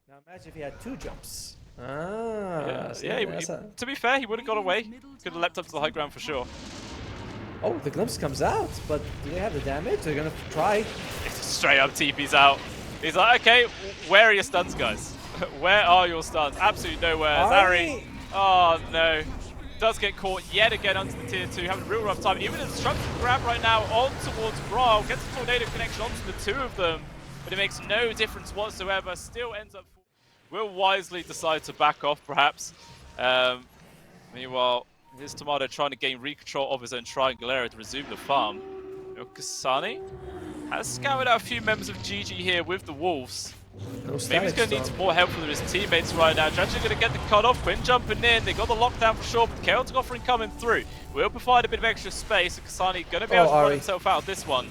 Speaker 2: Now imagine if he had 2 jumps. To
Speaker 1: be fair, he would have got away. Could have leapt up to the high ground for sure.
Speaker 2: Oh, the glimpse comes out, but do they have the damage? They're gonna try.
Speaker 1: It's straight up TP's out. He's like, okay, where are your stuns, guys? Where are your stuns? Absolutely nowhere. Zari. Oh no. Does get caught yet again onto the tier 2, having a real rough time. Even a destructive grab right now on towards Bryle. Gets a tornado connection onto the 2 of them, but it makes no difference whatsoever. Still ends up. Will wisely decide to back off, perhaps. Meanwhile, here's Timado trying to gain recontrol of his own triangle area to resume the farm. Kasani has scouted out a few members of GG here with the Wolves. Maybe he's going to need some more help from his teammates right now. Datcha going to get the cut off. Quinn jumping in. They got the lockdown for sure, but the chaotic offering coming through will provide a bit of extra space. And Kasani going to be able to run himself out of this one.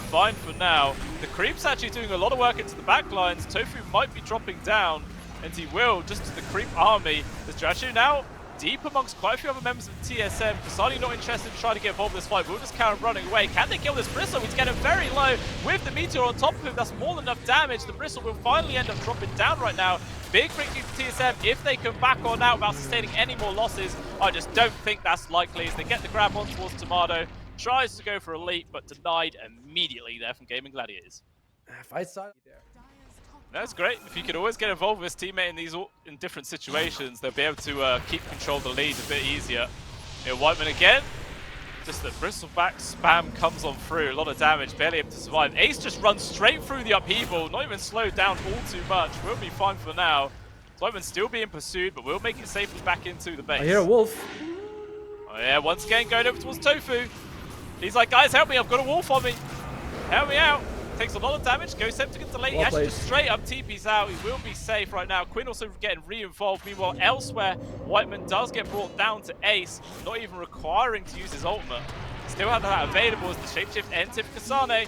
Speaker 1: Fine for now. The creep's actually doing a lot of work into the back lines. Tofu might be dropping down, and he will just to the creep army. There's Datcha now deep amongst quite a few other members of TSM. Kasani not interested in trying to get involved in this fight. We'll just count running away. Can they kill this Bristle? He's getting very low with the meteor on top of him. That's more than enough damage. The Bristle will finally end up dropping down right now. Big victory for TSM if they can back on out without sustaining any more losses. I just don't think that's likely as they get the grab on towards Timado. Tries to go for elite, but denied immediately there from Gaimin Gladiators.
Speaker 2: Fight side there.
Speaker 1: That's great. If he could always get involved with his teammate in these different situations, they'll be able to keep control of the lead a bit easier. Whiteman again. Just the bristleback spam comes on through. A lot of damage, barely able to survive. Ace just runs straight through the upheaval, not even slowed down all too much. We'll be fine for now. Whiteman still being pursued, but we'll make it safely back into the base.
Speaker 2: I hear a wolf.
Speaker 1: Oh yeah, once again going over towards Tofu. He's like, guys, help me, I've got a wolf on me. Help me out. Takes a lot of damage, goes to get delayed. He actually just straight up TP's out. He will be safe right now. Quinn also getting re-involved. Meanwhile, elsewhere, Whiteman does get brought down to Ace, not even requiring to use his ultimate. Still have that available as the shapeshift ends for Kasane.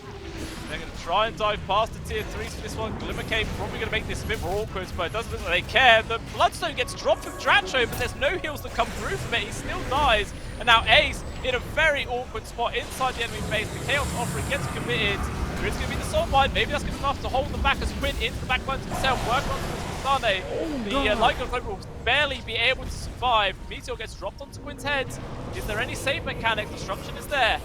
Speaker 1: They're going to try and dive past the tier 3s for this one. Glimmercave probably going to make this a bit more awkward, but it doesn't look like they care. The Bloodstone gets dropped from Dyracho, but there's no heals that come through from it. He still dies. And now Ace in a very awkward spot inside the enemy base. The Chaos offering gets committed. It's going to be the soul bind. Maybe that's good enough to hold them back as Quinn into the back lines himself. Work on Kasane. The Lycan Cloak will barely be able to survive. Meteor gets dropped onto Quinn's head. Is there any save mechanic? Destruction is there.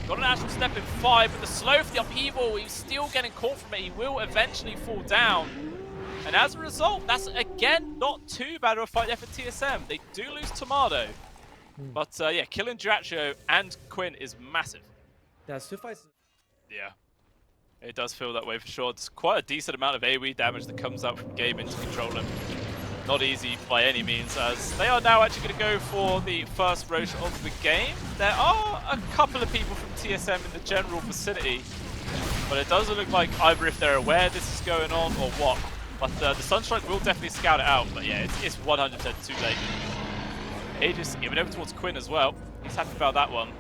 Speaker 1: Got an Astral Step in 5, but the slow for the upheaval, he's still getting caught from it. He will eventually fall down. And as a result, that's again not too bad of a fight there for TSM. They do lose Timado. But yeah, killing Dyracho and Quinn is massive.
Speaker 2: That's 2 fights.
Speaker 1: Yeah, it does feel that way for sure. It's quite a decent amount of AoE damage that comes out from Gaimin to control him. Not easy by any means, as they are now actually going to go for the first Roche of the game. There are a couple of people from TSM in the general vicinity, but it doesn't look like either if they're aware this is going on or what. But the Sunstrike will definitely scout it out, but yeah, it's 100% too late. Aegis giving over towards Quinn as well. He's happy about that one.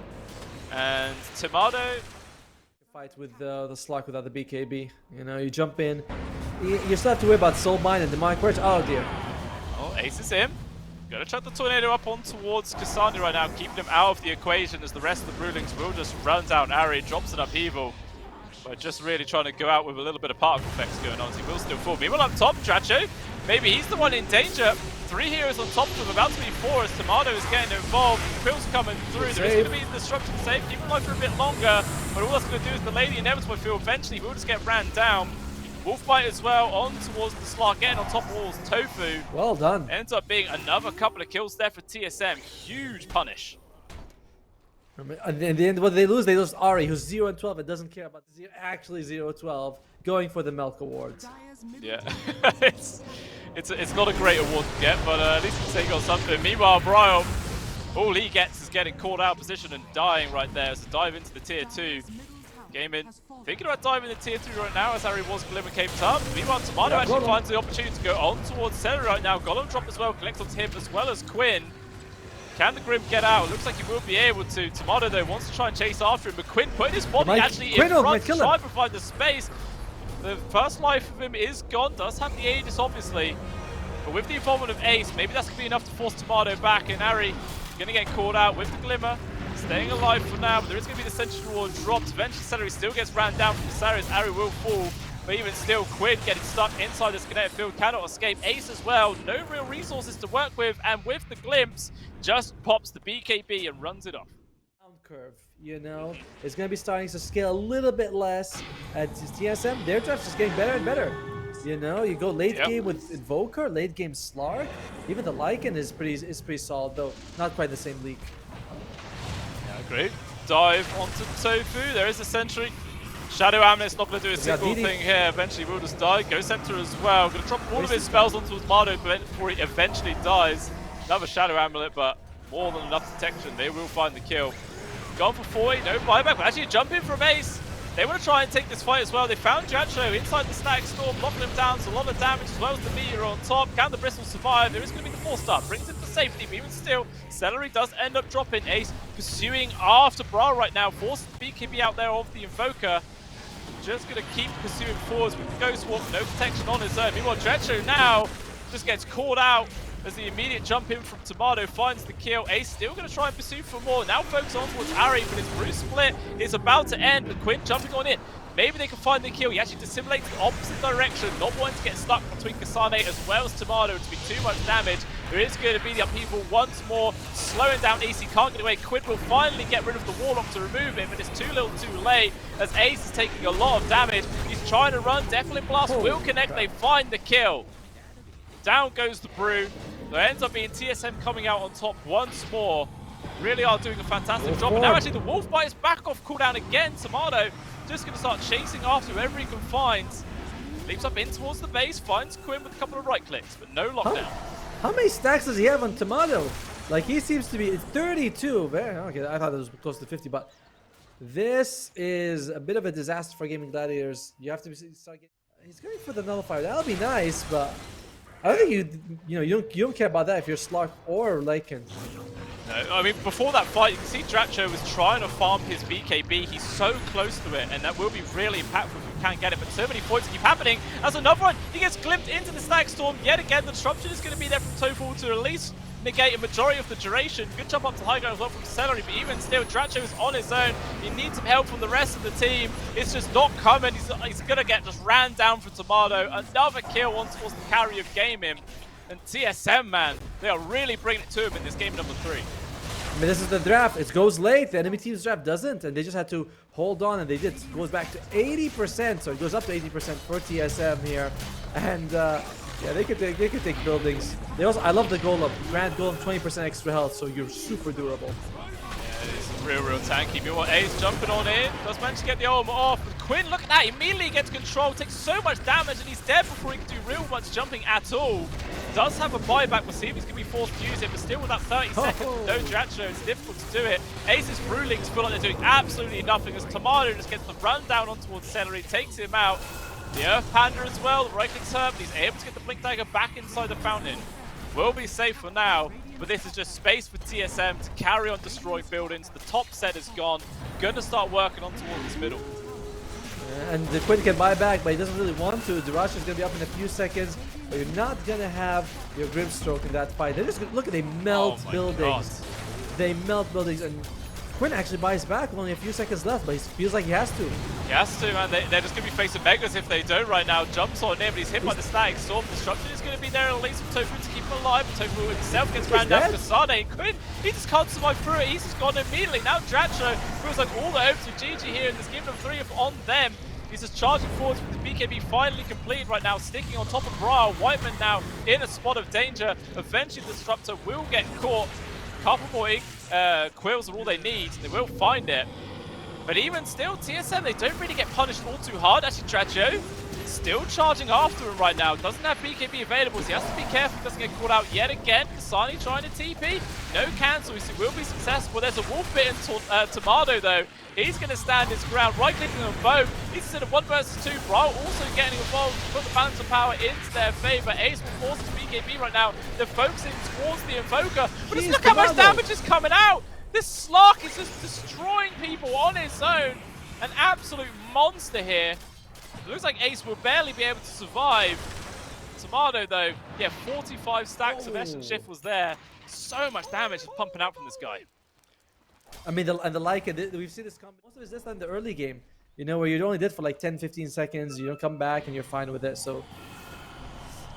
Speaker 1: And Timado
Speaker 2: fight with the Slug without the BKB. You know, you jump in. You still have to worry about Soul Mine and Demonic Purge. Oh dear.
Speaker 1: Oh, Ace is in. Gonna chuck the tornado up on towards Kasani right now, keeping him out of the equation as the rest of the Brewlings will just run down Ari, drops an upheaval. But just really trying to go out with a little bit of particle effects going on, so he will still fall. Meanwhile up top, Dyracho, maybe he's the one in danger. 3 heroes on top of him, about to be 4 as Timado is getting involved. Quill's coming through. There is going to be a destruction save, keep him alive for a bit longer. But all that's going to do is the Lady Inevitable feel eventually will just get ran down. Wolfbite as well on towards the Slark, getting on top of walls. Tofu.
Speaker 2: Well done.
Speaker 1: Ends up being another couple of kills there for TSM. Huge punish.
Speaker 2: And in the end, what they lose Ari, who's 0 and 12 and doesn't care about the actually 0-12, going for the Melk Awards.
Speaker 1: Yeah, it's not a great award to get, but at least he got something. Meanwhile, Bryle, all he gets is getting caught out of position and dying right there. So dive into the tier 2. Gaimin thinking about diving into tier 3 right now as Harry was Glimmer caped up. Meanwhile, Timado actually finds the opportunity to go on towards Seleri right now. Golem drop as well, collects onto him as well as Quinn. Can the Grim get out? Looks like he will be able to. Timado, though, wants to try and chase after him, but Quinn putting his body actually in front to try and provide the space. The first life of him is gone. Does have the Aegis, obviously. But with the involvement of Ace, maybe that's going to be enough to force Timado back. And Ari going to get caught out with the Glimmer. Staying alive for now, but there is going to be the Sentry Ward dropped. Eventually, Seleri still gets ran down from Cyrus. Ari will fall. But even still, Quinn getting stuck inside this kinetic field, cannot escape. Ace as well, no real resources to work with. And with the glimpse, just pops the BKB and runs it off.
Speaker 2: Curve, you know, it's going to be starting to scale a little bit less. At TSM, their draft's just getting better and better. You know, you go late game with Invoker, late game Slark. Even the Lycan is pretty solid, though not quite the same leak.
Speaker 1: Yeah, great. Dive onto Tofu. There is a Sentry. Shadow Amulet's not going to do a single thing here. Eventually, will just die. Ghost Scepter as well. Going to drop all of his spells onto Timado before he eventually dies. Another Shadow Amulet, but more than enough detection. They will find the kill. Gone for 40, no buyback, but actually jump in from Ace. They want to try and take this fight as well. They found Datcha inside the Static Storm, knocking him down, so a lot of damage as well as the meteor on top. Can the Bristle survive? There is going to be the 4-star, brings him to safety, but even still, Seleri does end up dropping. Ace pursuing after Bryle right now, forces the BKB out there of the Invoker. Just going to keep pursuing forwards with the Ghost Walk, no protection on his own. Meanwhile, Datcha now just gets caught out as the immediate jump in from Timado finds the kill. Ace still going to try and pursue for more. Now focus on towards Ari, but his Bruce split is about to end. But Quinn jumping on in. Maybe they can find the kill. He actually dissimulates the opposite direction, not wanting to get stuck between Kasane as well as Timado to be too much damage. There is going to be the upheaval once more, slowing down Ace. He can't get away. Quinn will finally get rid of the Warlock to remove him, but it's too little too late as Ace is taking a lot of damage. He's trying to run. Definitely Blast will connect. They find the kill. Down goes the Brew. There ends up being TSM coming out on top once more. Really are doing a fantastic job. And now actually the Wolf Bite is back off cooldown again. Timado just going to start chasing after whoever he can find. Leaps up in towards the base, finds Quinn with a couple of right clicks, but no lockdown.
Speaker 2: How many stacks does he have on Timado? Like, he seems to be 32. Okay, I thought it was close to 50, but this is a bit of a disaster for Gaimin Gladiators. You have to start getting... He's going for the Nullifier. That'll be nice, but I don't think you don't care about that if you're Slark or Lycan.
Speaker 1: No, I mean, before that fight, you can see Datcha was trying to farm his BKB. He's so close to it, and that will be really impactful if he can get it. But so many points keep happening. As another one, he gets glimpsed into the Static Storm. Yet again, the disruption is going to be there from Tofu to at least negate a majority of the duration. Good jump up to high ground as well from Seleri, but even still, Datcha is on his own. He needs some help from the rest of the team. It's just not coming. He's going to get just ran down for Timado. Another kill once was the carry of Gaimin. And TSM, man, they are really bringing it to him in this game number 3.
Speaker 2: I mean, this is the draft. It goes late. The enemy team's draft doesn't, and they just had to hold on, and they did. It goes back to 80%, so it goes up to 80% for TSM here. And yeah, they could take buildings. They also, I love the golem. Grand golem, 20% extra health, so you're super durable.
Speaker 1: Yeah, it is real tanky. Meanwhile, Ace jumping on in. Does manage to get the armor off. But Quinn, look at that. Immediately gets control. Takes so much damage, and he's dead before he can do real much jumping at all. Does have a buyback. We'll see if he's going to be forced to use it. But still with that 30 seconds, no Datcha, it's difficult to do it. Ace's Brulings feel like they're doing absolutely nothing as Timado just gets the run down on towards Seleri, takes him out. The Earth Panda as well. The right click's hurt, but he's able to get the Blink Dagger back inside the fountain. Will be safe for now, but this is just space for TSM to carry on destroying buildings. The top set is gone. Gonna start working on towards this middle.
Speaker 2: And the Quinn can buy back, but he doesn't really want to. Dyracho is going to be up in a few seconds, but you're not going to have your Grimstroke in that fight. They're just look at they melt buildings. God. They melt buildings, and Quinn actually buys back. Only a few seconds left, but he feels like he has to.
Speaker 1: He has to, man. They're just going to be facing Megas if they don't right now. Jumps on in, but he's hit by the Static Storm. Destruction is going to be there at least for Tofu to keep him alive. But Tofu himself gets ran down for Kasane. Quinn, he just can't survive through it. He's just gone immediately. Now Datcha feels like all the hopes of GG here in this game of 3 on them. He's just charging forwards with the BKB finally complete right now, sticking on top of Bryle. Whiteman now in a spot of danger. Eventually the Disruptor will get caught. Couple more quills are all they need. They will find it. But even still, TSM, they don't really get punished all too hard. Actually, Datcha still charging after him right now. Doesn't have BKB available, so he has to be careful he doesn't get caught out yet again. Kasane trying to TP. No cancel, so he will be successful. There's a wolf bit in Timado though. He's going to stand his ground, right-clicking them both. He's instead of 1 versus 2. Bryle also getting involved to put the balance of power into their favor. Ace will force his BKB right now. They're focusing towards the Invoker. But just look how much damage is coming out. This Slark is just destroying people on his own. An absolute monster here. looks like Ace will barely be able to survive. Timado though, yeah, 45 stacks of Essence Shift was there. So much damage is pumping out from this guy.
Speaker 2: I mean, and the like, we've seen this most of his this in the early game, you know, where you only did for like 10-15 seconds, you don't come back and you're fine with it. So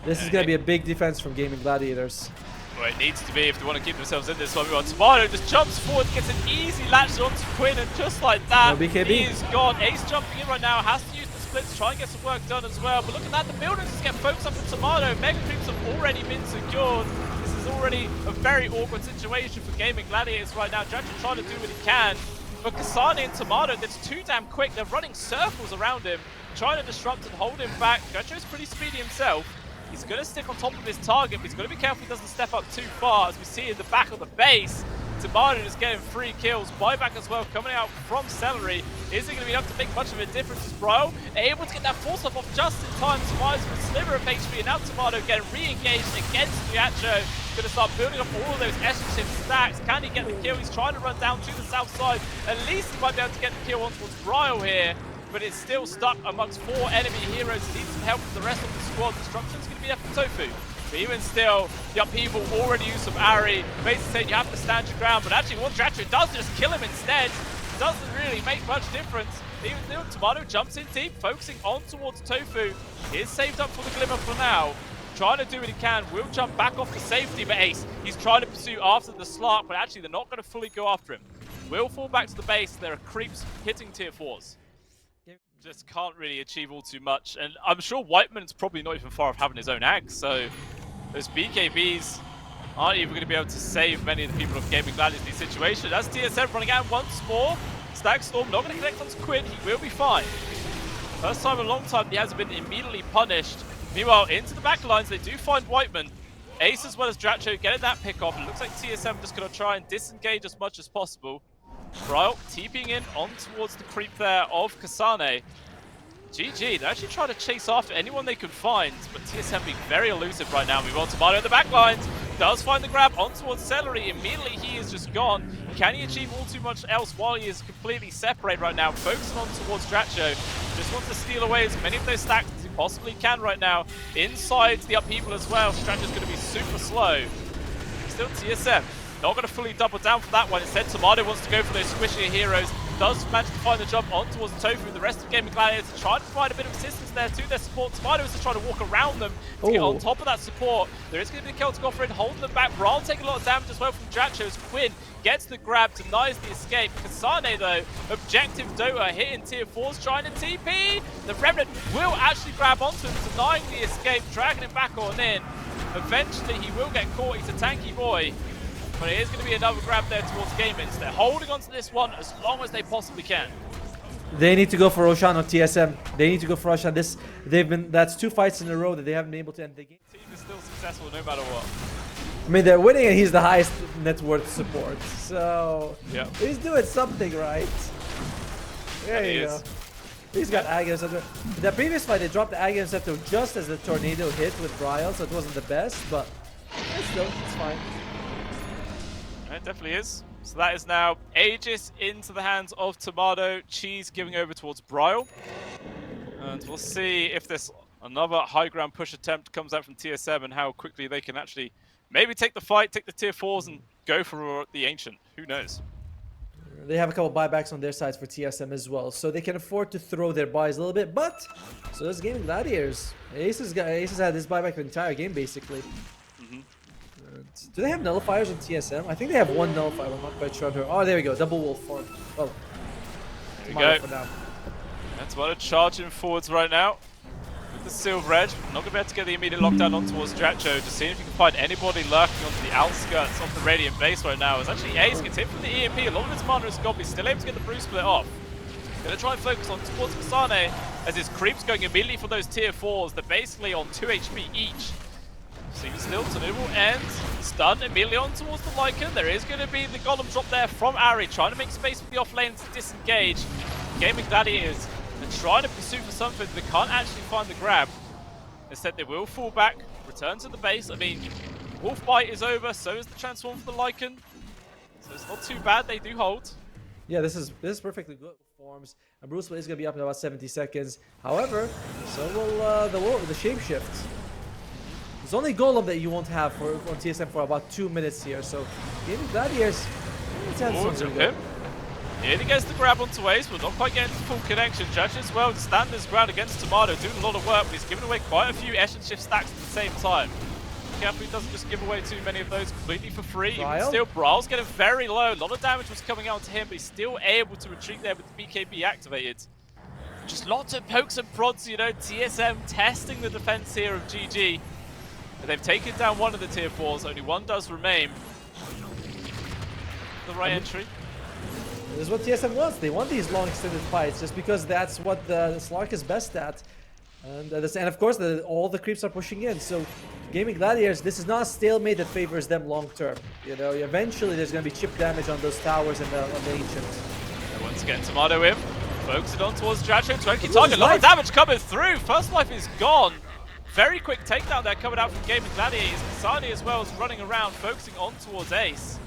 Speaker 2: this is going to be a big defense from Gaimin Gladiators.
Speaker 1: Well, it needs to be if they want to keep themselves in this one. Timado just jumps forward, gets an easy latch onto Quinn, and just like that,
Speaker 2: no BKB.
Speaker 1: He is gone. Ace jumping in right now, has to use the split to try and get some work done as well. But look at that, the buildings just get focused up from Timado. Mega creeps have already been secured. This is already a very awkward situation for Gaimin Gladiators right now. Datcha trying to do what he can. But Kasane and Timado, that's too damn quick. They're running circles around him, trying to disrupt and hold him back. Datcha is pretty speedy himself. He's going to stick on top of his target, but he's going to be careful he doesn't step up too far. As we see in the back of the base, Timado is getting 3 kills. Buyback as well coming out from Seleri. Is it going to be enough to make much of a difference as Bryle able to get that force off just in time. Timado's with a sliver of HP, and now Timado getting re-engaged against Dyracho. Going to start building up all of those Essence stacks. Can he get the kill? He's trying to run down to the south side. At least he might be able to get the kill on towards Bryle here. But it's still stuck amongst 4 enemy heroes. Needs some help from the rest of the squad. Destruction's going to be there for Tofu. But even still, the upheaval already used some Ari. Basically saying you have to stand your ground. But actually what Datcha does just kill him instead. Doesn't really make much difference. Even still, Timado jumps in deep, focusing on towards Tofu. Is saved up for the Glimmer for now. Trying to do what he can. Will jump back off to safety. But Ace, he's trying to pursue after the Slark. But actually they're not going to fully go after him. Will fall back to the base. There are creeps hitting tier 4s. Just can't really achieve all too much, and I'm sure Whiteman's probably not even far off having his own ag, so those BKBs aren't even going to be able to save many of the people of Gaimin Gladiators in these situations. That's TSM running out once more. Stack Storm not going to connect onto Quinn, he will be fine. First time in a long time he hasn't been immediately punished. Meanwhile, into the back lines, they do find Whiteman. Ace as well as Datcha getting that pick off. It looks like TSM just going to try and disengage as much as possible. Bryle TPing in on towards the creep there of Kasane. GG, they're actually trying to chase after anyone they could find, but TSM being very elusive right now. We want Timado in the back lines, does find the grab on towards Seleri. Immediately he is just gone. Can he achieve all too much else while he is completely separated right now? Focusing on towards Datcha. Just wants to steal away as many of those stacks as he possibly can right now. Inside the upheaval as well. Datcha's going to be super slow. Still TSM. Not going to fully double down for that one. Instead, Timado wants to go for those squishier heroes. Does manage to find the jump on towards Tofu. The rest of Gaimin Gladiators trying to provide a bit of assistance there to their support. Timado is just trying to walk around them to get on top of that support. There is going to be a kill to go for it, holding them back. Bryle taking a lot of damage as well from Datcha as Quinn gets the grab, denies the escape. Kasane though, objective Dota hitting tier 4s, trying to TP. The Remnant will actually grab onto him, denying the escape, dragging him back on in. Eventually he will get caught, he's a tanky boy. But it is going to be another grab there towards Gaimin. They're holding on to this one as long as they possibly can.
Speaker 2: They need to go for Roshan on TSM. They need to go for Roshan. That's 2 fights in a row that they haven't been able to end the game.
Speaker 1: The team is still successful no matter what.
Speaker 2: I mean, they're winning and he's the highest net worth support. So he's doing something right. There you go. He's got Ag Interceptor. The previous fight, they dropped the Ag Interceptor just as the tornado hit with Bryle, so it wasn't the best, but it's fine.
Speaker 1: It definitely is. So that is now Aegis into the hands of Timado. Cheese giving over towards Bryle. And we'll see if this another high ground push attempt comes out from TSM and how quickly they can actually maybe take the fight, take the tier 4s and go for the Ancient. Who knows?
Speaker 2: They have a couple buybacks on their sides for TSM as well, so they can afford to throw their buys a little bit, but so does Gaimin Gladiators. Ace has had this buyback the entire game basically. Do they have nullifiers on TSM? I think they have 1 nullifier. I'm not quite sure. Oh, there we go. Double wolf form. Oh,
Speaker 1: there we go.
Speaker 2: For now.
Speaker 1: That's what charging forwards right now with the Silver Edge. Not going to be able to get the immediate lockdown on towards Datcha. Just seeing if you can find anybody lurking onto the outskirts of the Radiant base right now. As actually Ace gets hit from the EMP. A lot of his mana is gone, but he's still able to get the Bruce split off. Going to try and focus on towards Kasane as his creeps going immediately for those tier 4s. They're basically on 2 HP each. Seems still Tanubu and stun immediately on towards the Lycan. There is going to be the Golem drop there from Ari, trying to make space for the offlane to disengage. Gaimin Gladiators are trying to pursue for something, they can't actually find the grab. Instead, they will fall back, return to the base. I mean, Wolf Bite is over, so is the transform for the Lycan. So it's not too bad, they do hold.
Speaker 2: Yeah, this is perfectly good forms. And Bruce is gonna be up in about 70 seconds. However, so will the shapeshift. There's only Golem that you won't have on TSM for about 2 minutes here. So Gaimin Gladiators.
Speaker 1: Here he gets the grab onto Ace, but not quite getting the full connection. Judge as well to stand his ground against Timado, doing a lot of work, but he's giving away quite a few Esh and Shift stacks at the same time. Careful he doesn't just give away too many of those completely for free. Even still, Bryle's getting very low. A lot of damage was coming out to him, but he's still able to retreat there with the BKB activated. Just lots of pokes and prods, you know, TSM testing the defense here of GG. But they've taken down one of the tier 4s, only one does remain. The right entry.
Speaker 2: This is what TSM wants. They want these long extended fights just because that's what the Slark is best at. And of course, all the creeps are pushing in. So Gaimin Gladiators, this is not a stalemate that favors them long term. You know, eventually there's going to be chip damage on those towers and on the Ancient.
Speaker 1: And once again, Timado in. Focusing on towards Datcha. 20 target. A lot of damage coming through. First life is gone. Very quick takedown there coming out from Gaimin Gladiators. Kasani as well is running around, focusing on towards Ace.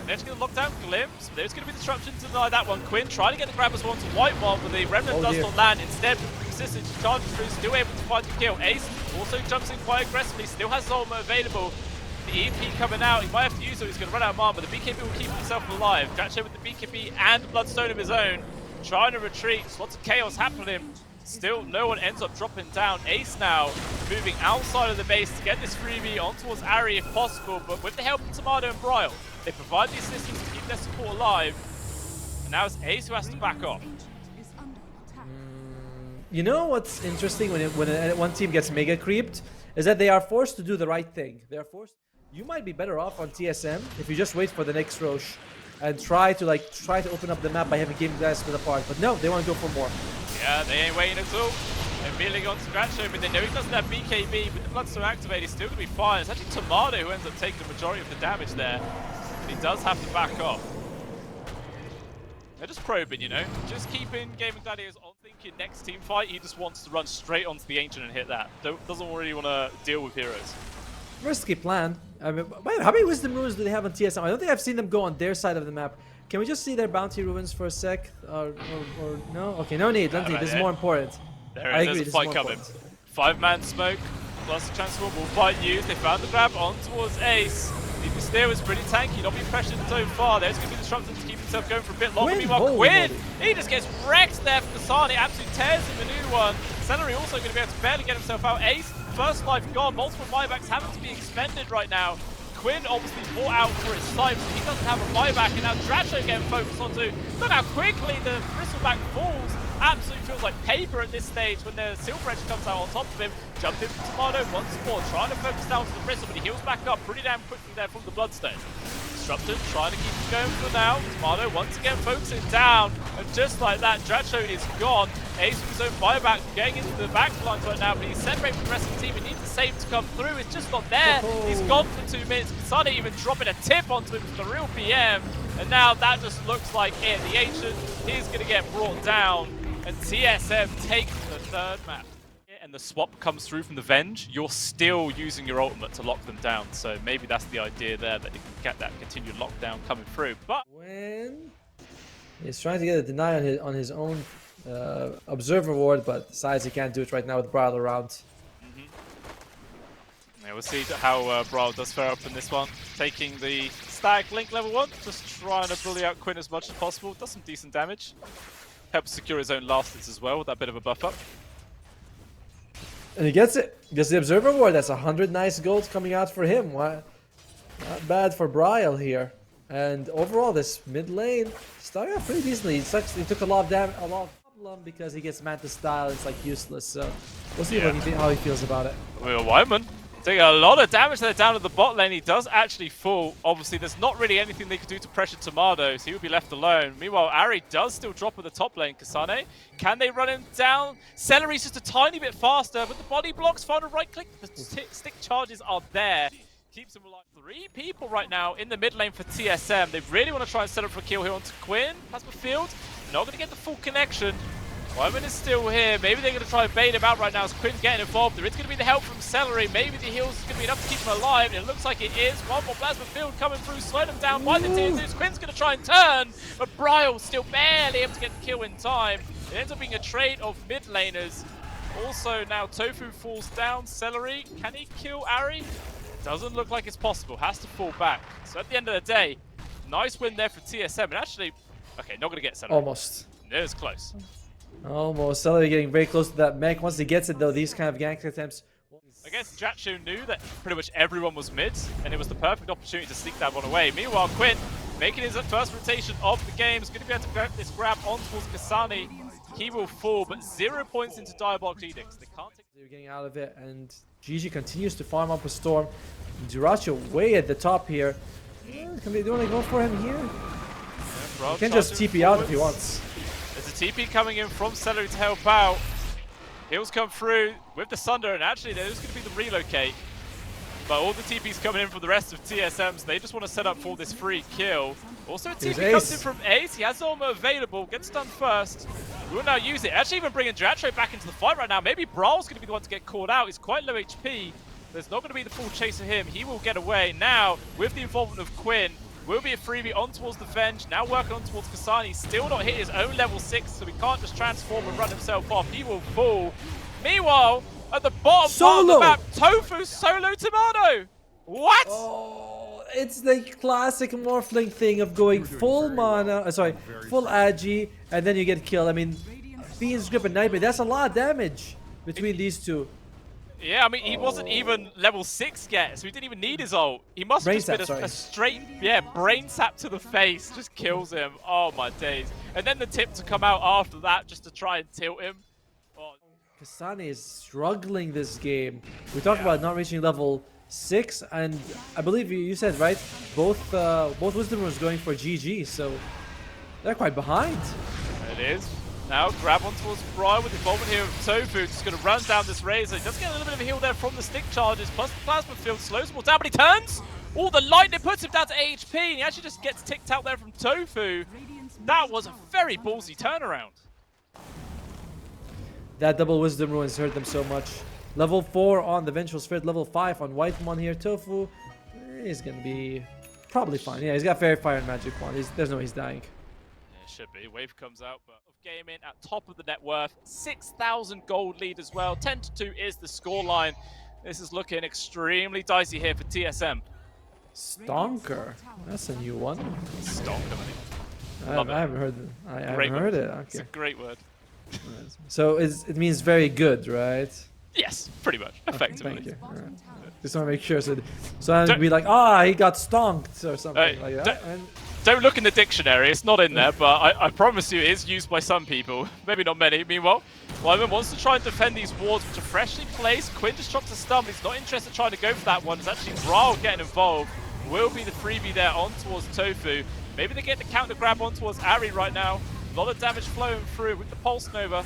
Speaker 1: They're just going to lock down Glimpse. There's going to be disruption to deny that one. Quinn trying to get the grab as well to White One, but the Remnant does not land. Instead, persistence charges through, still able to find the kill. Ace also jumps in quite aggressively, still has Zolma available. The EP coming out, he might have to use it, he's going to run out of mana, but the BKB will keep himself alive. Datcha with the BKB and Bloodstone of his own, trying to retreat. Lots of chaos happening. Still, no one ends up dropping down. Ace now moving outside of the base to get this freebie on towards Ari if possible, but with the help of Timado and Bryle, they provide the assistance to keep their support alive. And now it's Ace who has to back off.
Speaker 2: You know what's interesting when one team gets mega creeped is that they are forced to do the right thing. They are forced. You might be better off on TSM if you just wait for the next Roche and try to open up the map by having Gaimin Gladiators split apart. But no, they want to go for more.
Speaker 1: Yeah, they ain't waiting at all. They're immediately on Dyracho, but they know he doesn't have BKB. With the Bloodstone activated, he's still going to be fine. It's actually Timado who ends up taking the majority of the damage there. He does have to back off. They're just probing, you know, just keeping Gaimin Gladiators on thinking next team fight. He just wants to run straight onto the Ancient and hit that. Doesn't really want to deal with heroes.
Speaker 2: Risky plan. I mean, how many Wisdom Runes do they have on TSM? I don't think I've seen them go on their side of the map. Can we just see their bounty ruins for a sec? Or no? Okay, no need. Don't need. This is more important.
Speaker 1: There's a fight coming. 5-man smoke plus the transform will fight used. They found the grab on towards Ace. The steer was pretty tanky, not being pressured so far. There's going to be disruption to keep himself going for a bit longer. Meanwhile, Quinn, he just gets wrecked there from Kasani. Absolutely tears him a new one. Seleri also going to be able to barely get himself out. Ace, first life gone. Multiple buybacks having to be expended right now. Quinn obviously bought out for his side, so he doesn't have a buyback, and now Datcha getting focused onto. Look how quickly the bristleback falls. Absolutely feels like paper at this stage when the Silver Edge comes out on top of him. Jumped in from Timado once more, trying to focus down to the bristle, but he heals back up pretty damn quickly there from the Bloodstone. Disrupted, trying to keep him going for now. Timado once again focusing down, and just like that, Datcha is gone. Ace with his own buyback, getting into the back lines right now, but he's separated from the rest of the team. He needs the save to come through. It's just not there. He's gone for 2 minutes. Kasani even dropping a tip onto him for the real PM, and now that just looks like it. The Ancient is going to get brought down, and TSM takes the third map. And the swap comes through from the Venge, you're still using your ultimate to lock them down. So maybe that's the idea there, that you can get that continued lockdown coming through. But
Speaker 2: when he's trying to get a deny on his own observer ward, but decides he can't do it right now with Bryle around.
Speaker 1: Yeah, we'll see how Bryle does fare up in this one. Taking the Stag Link level 1, just trying to bully out Quinn as much as possible. Does some decent damage. Helps secure his own last hits as well with that bit of a buff up.
Speaker 2: And he gets it. Gets the Observer Ward. That's 100 nice gold coming out for him. Not bad for Bryle here. And overall, this mid lane started off pretty decently. He took a lot of damage, a lot of problem because he gets Manta style. It's like useless. So we'll see how he feels about it.
Speaker 1: Well, Wyman taking a lot of damage there down at the bot lane. He does actually fall. Obviously, there's not really anything they could do to pressure Timado, so he would be left alone. Meanwhile, Ari does still drop at the top lane. Kasane, can they run him down? Seleri's just a tiny bit faster, but the body blocks, final right click. The stick charges are there. Keeps him alive. 3 people right now in the mid lane for TSM. They really want to try and set up for a kill here onto Quinn. Plasma Field, not going to get the full connection. Wyman is still here. Maybe they're going to try and bait him out right now as Quinn's getting involved. There is going to be the help from Seleri. Maybe the heals is going to be enough to keep him alive. And it looks like it is. One more plasma field coming through, slowing him down by the tier 2s. Quinn's going to try and turn, but bryle still barely able to get the kill in time. It ends up being a trade of mid laners. Also now Tofu falls down. Seleri, can he kill Ari? Doesn't look like it's possible. Has to fall back. So at the end of the day, nice win there for TSM. And actually, okay, not going to get Seleri.
Speaker 2: Almost.
Speaker 1: It was close.
Speaker 2: Almost. Seleri getting very close to that mech. Once he gets it, though, these kind of gank attempts.
Speaker 1: I guess Datcha knew that pretty much everyone was mid, and it was the perfect opportunity to sneak that one away. Meanwhile, Quinn, making his first rotation of the game, is going to be able to get this grab on towards Kasani. He will fall, but 0 points into Diabolic Edicts. They can't take.
Speaker 2: They're getting out of it, and GG continues to farm up a storm. dyracho way at the top here. Can they want to go for him here?
Speaker 1: Yeah,
Speaker 2: he can just TP out if he wants.
Speaker 1: There's a TP coming in from Seleri to help out. Heals come through with the Sunder, and actually there's going to be the relocate. But all the TPs coming in from the rest of TSMs, they just want to set up for this free kill. Also a TP comes in from Ace, he has armor available, gets done first. We will now use it. Actually even bringing dyracho back into the fight right now. Maybe bryle's going to be the one to get caught out. He's quite low HP. There's not going to be the full chase of him. He will get away. Now, with the involvement of Quinn, will be a freebie on towards the Venge. Now working on towards Kasani. Still not hit his own level 6, so he can't just transform and run himself off. He will fall. Meanwhile, at the bottom part of the map, Tofu solo timado. What?
Speaker 2: Oh, it's the classic Morphling thing of going full mana, full agi, and then you get killed. I mean, Fiend's Grip and Nightmare, that's a lot of damage between these two.
Speaker 1: Yeah, I mean, he wasn't even level 6 yet, so he didn't even need his ult. He must have just been a straight, brain sap to the face, just kills him. Oh my days. And then the tip to come out after that just to try and tilt him. Oh.
Speaker 2: Kasani is struggling this game. We talked about not reaching level 6, and I believe you said, right, both Wisdom Runes going for GG, so they're quite behind.
Speaker 1: It is. Now grab on towards bryle with involvement here of Tofu, just going to run down this Razor. He does get a little bit of a heal there from the stick charges, plus the plasma field slows him all down, but he turns! Oh, the lightning puts him down to HP, and he actually just gets ticked out there from Tofu. That was a very ballsy turnaround.
Speaker 2: That double Wisdom Ruins hurt them so much. Level 4 on the Vengeful Spirit, level 5 on White One here. Tofu is going to be probably fine. Yeah, he's got Fairy Fire and Magic Wand. There's no way he's dying.
Speaker 1: Yeah, it should be. Wave comes out, but of Gaimin at top of the net worth. 6,000 gold lead as well. 10-2 is the scoreline. This is looking extremely dicey here for TSM.
Speaker 2: Stonker. That's a new one.
Speaker 1: Stonker,
Speaker 2: I haven't heard it. I haven't heard it. Okay.
Speaker 1: It's a great word.
Speaker 2: So it means very good, right?
Speaker 1: Yes, pretty much. Effectively.
Speaker 2: Thank you. Right. Just want to make sure. So I'd be like, he got stonked or something like that.
Speaker 1: Don't look in the dictionary. It's not in there, but I promise you it is used by some people. Maybe not many. Meanwhile, Wyman wants to try and defend these wards, which are freshly placed. Quinn just drops a stun, but he's not interested in trying to go for that one. It's actually bryle getting involved. Will be the freebie there on towards Tofu. Maybe they get the counter grab on towards Ari right now. A lot of damage flowing through with the Pulse Nova.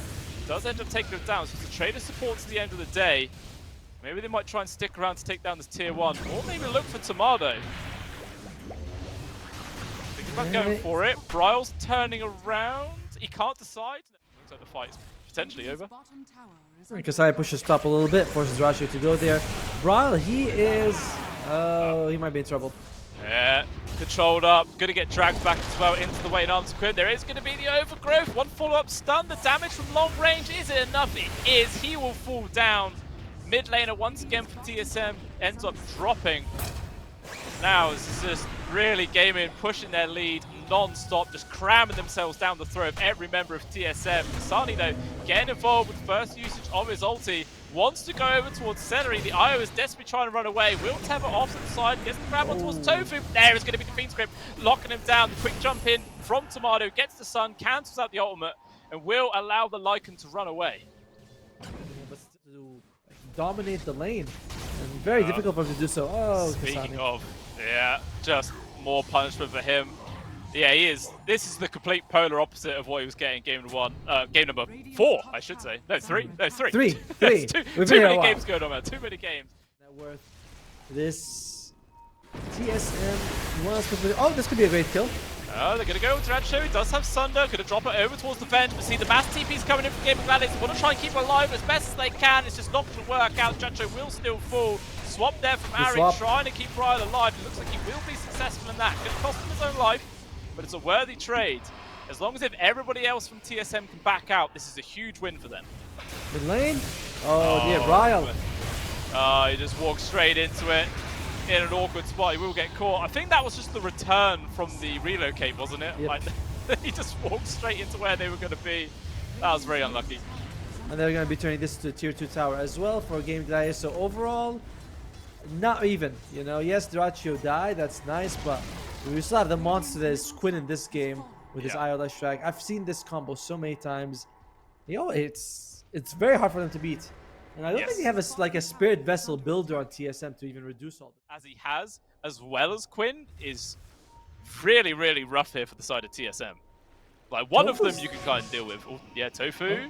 Speaker 1: Does end up taking him down, so it's a trader support to the end of the day. Maybe they might try and stick around to take down this tier 1, or maybe look for Timado. Thinking about going for it. Bryle's turning around. He can't decide. Looks like the fight's potentially over.
Speaker 2: Kasai pushes top a little bit, forces dyracho to go there. Bryle, he is... he might be in trouble.
Speaker 1: Yeah, controlled up, gonna get dragged back as well into the Wayne Arms Quinn. There is gonna be the overgrowth, one follow-up stun. The damage from long range, is it enough? It is, he will fall down. Mid laner once again for TSM ends up dropping. Now it's just really Gaimin pushing their lead non-stop, just cramming themselves down the throat of every member of TSM. Kasani though, getting involved with first usage of his ulti. Wants to go over towards Seleri. The IO is desperately trying to run away. Will tether off to the side. Gets the grab on towards Tofu. There is going to be the Fiend's Grip, locking him down. The quick jump in from Timado. Gets the sun, cancels out the ultimate, and will allow the Lycan to run away.
Speaker 2: But to dominate the lane. And very difficult for him to do so. Oh,
Speaker 1: Speaking
Speaker 2: Kasani.
Speaker 1: of, yeah, just more punishment for him. Yeah, he is. This is the complete polar opposite of what he was getting game number 4, I should say. No, 3. No, 3.
Speaker 2: 3.
Speaker 1: too many games going on, man. Too many games.
Speaker 2: Net worth. This TSM was completely. Oh, this could be a great kill.
Speaker 1: Oh, they're going to go with Datcha. He does have Sunder. Going to drop it over towards the Venge. But see, the mass TP's coming in from Gaimin Gladiators. Want to try and keep it alive as best as they can. It's just not going to work out. Datcha will still fall. Swap there from Ari, trying to keep bryle alive. It looks like he will be successful in that. Going to cost him his own life, but it's a worthy trade. As long as if everybody else from TSM can back out, this is a huge win for them.
Speaker 2: Mid lane? Oh dear, bryle.
Speaker 1: Oh, he just walked straight into it. In an awkward spot, he will get caught. I think that was just the return from the relocate, wasn't it?
Speaker 2: Yep.
Speaker 1: Like, he just walked straight into where they were going to be. That was very unlucky.
Speaker 2: And they're going to be turning this to a tier 2 tower as well for Gaimin Gladiators. So overall, not even. You know, yes, dyracho died, that's nice, but we still have the monster that is Quinn in this game with his IO Lush Drag. I've seen this combo so many times. You know, it's very hard for them to beat. And I don't think they have a Spirit Vessel builder on TSM to even reduce all this.
Speaker 1: As he has, as well as Quinn, is really, really rough here for the side of TSM. Like, one of them you can kind of deal with. Oh, yeah, Tofu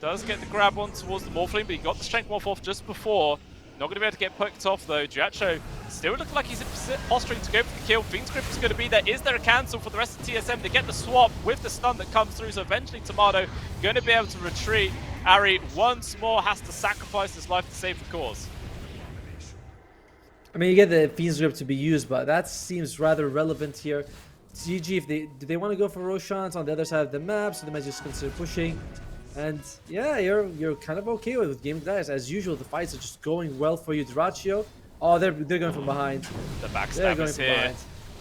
Speaker 1: does get the grab on towards the Morphling, but he got the Strength Morph off just before. Not going to be able to get poked off, though. Dyracho still looking like he's posturing to go for the kill. Fiend's Grip is going to be there. Is there a cancel for the rest of TSM? They get the swap with the stun that comes through, so eventually Timado going to be able to retreat. Ari once more has to sacrifice his life to save the cause.
Speaker 2: I mean, you get the Fiend's Grip to be used, but that seems rather relevant here. GG, if do they want to go for Roshan's on the other side of the map, so they might just consider pushing. And yeah, you're kind of okay with Gaimin Gladiators. As usual, the fights are just going well for you. dyracho. Oh, they're going from behind.
Speaker 1: The backstab is here.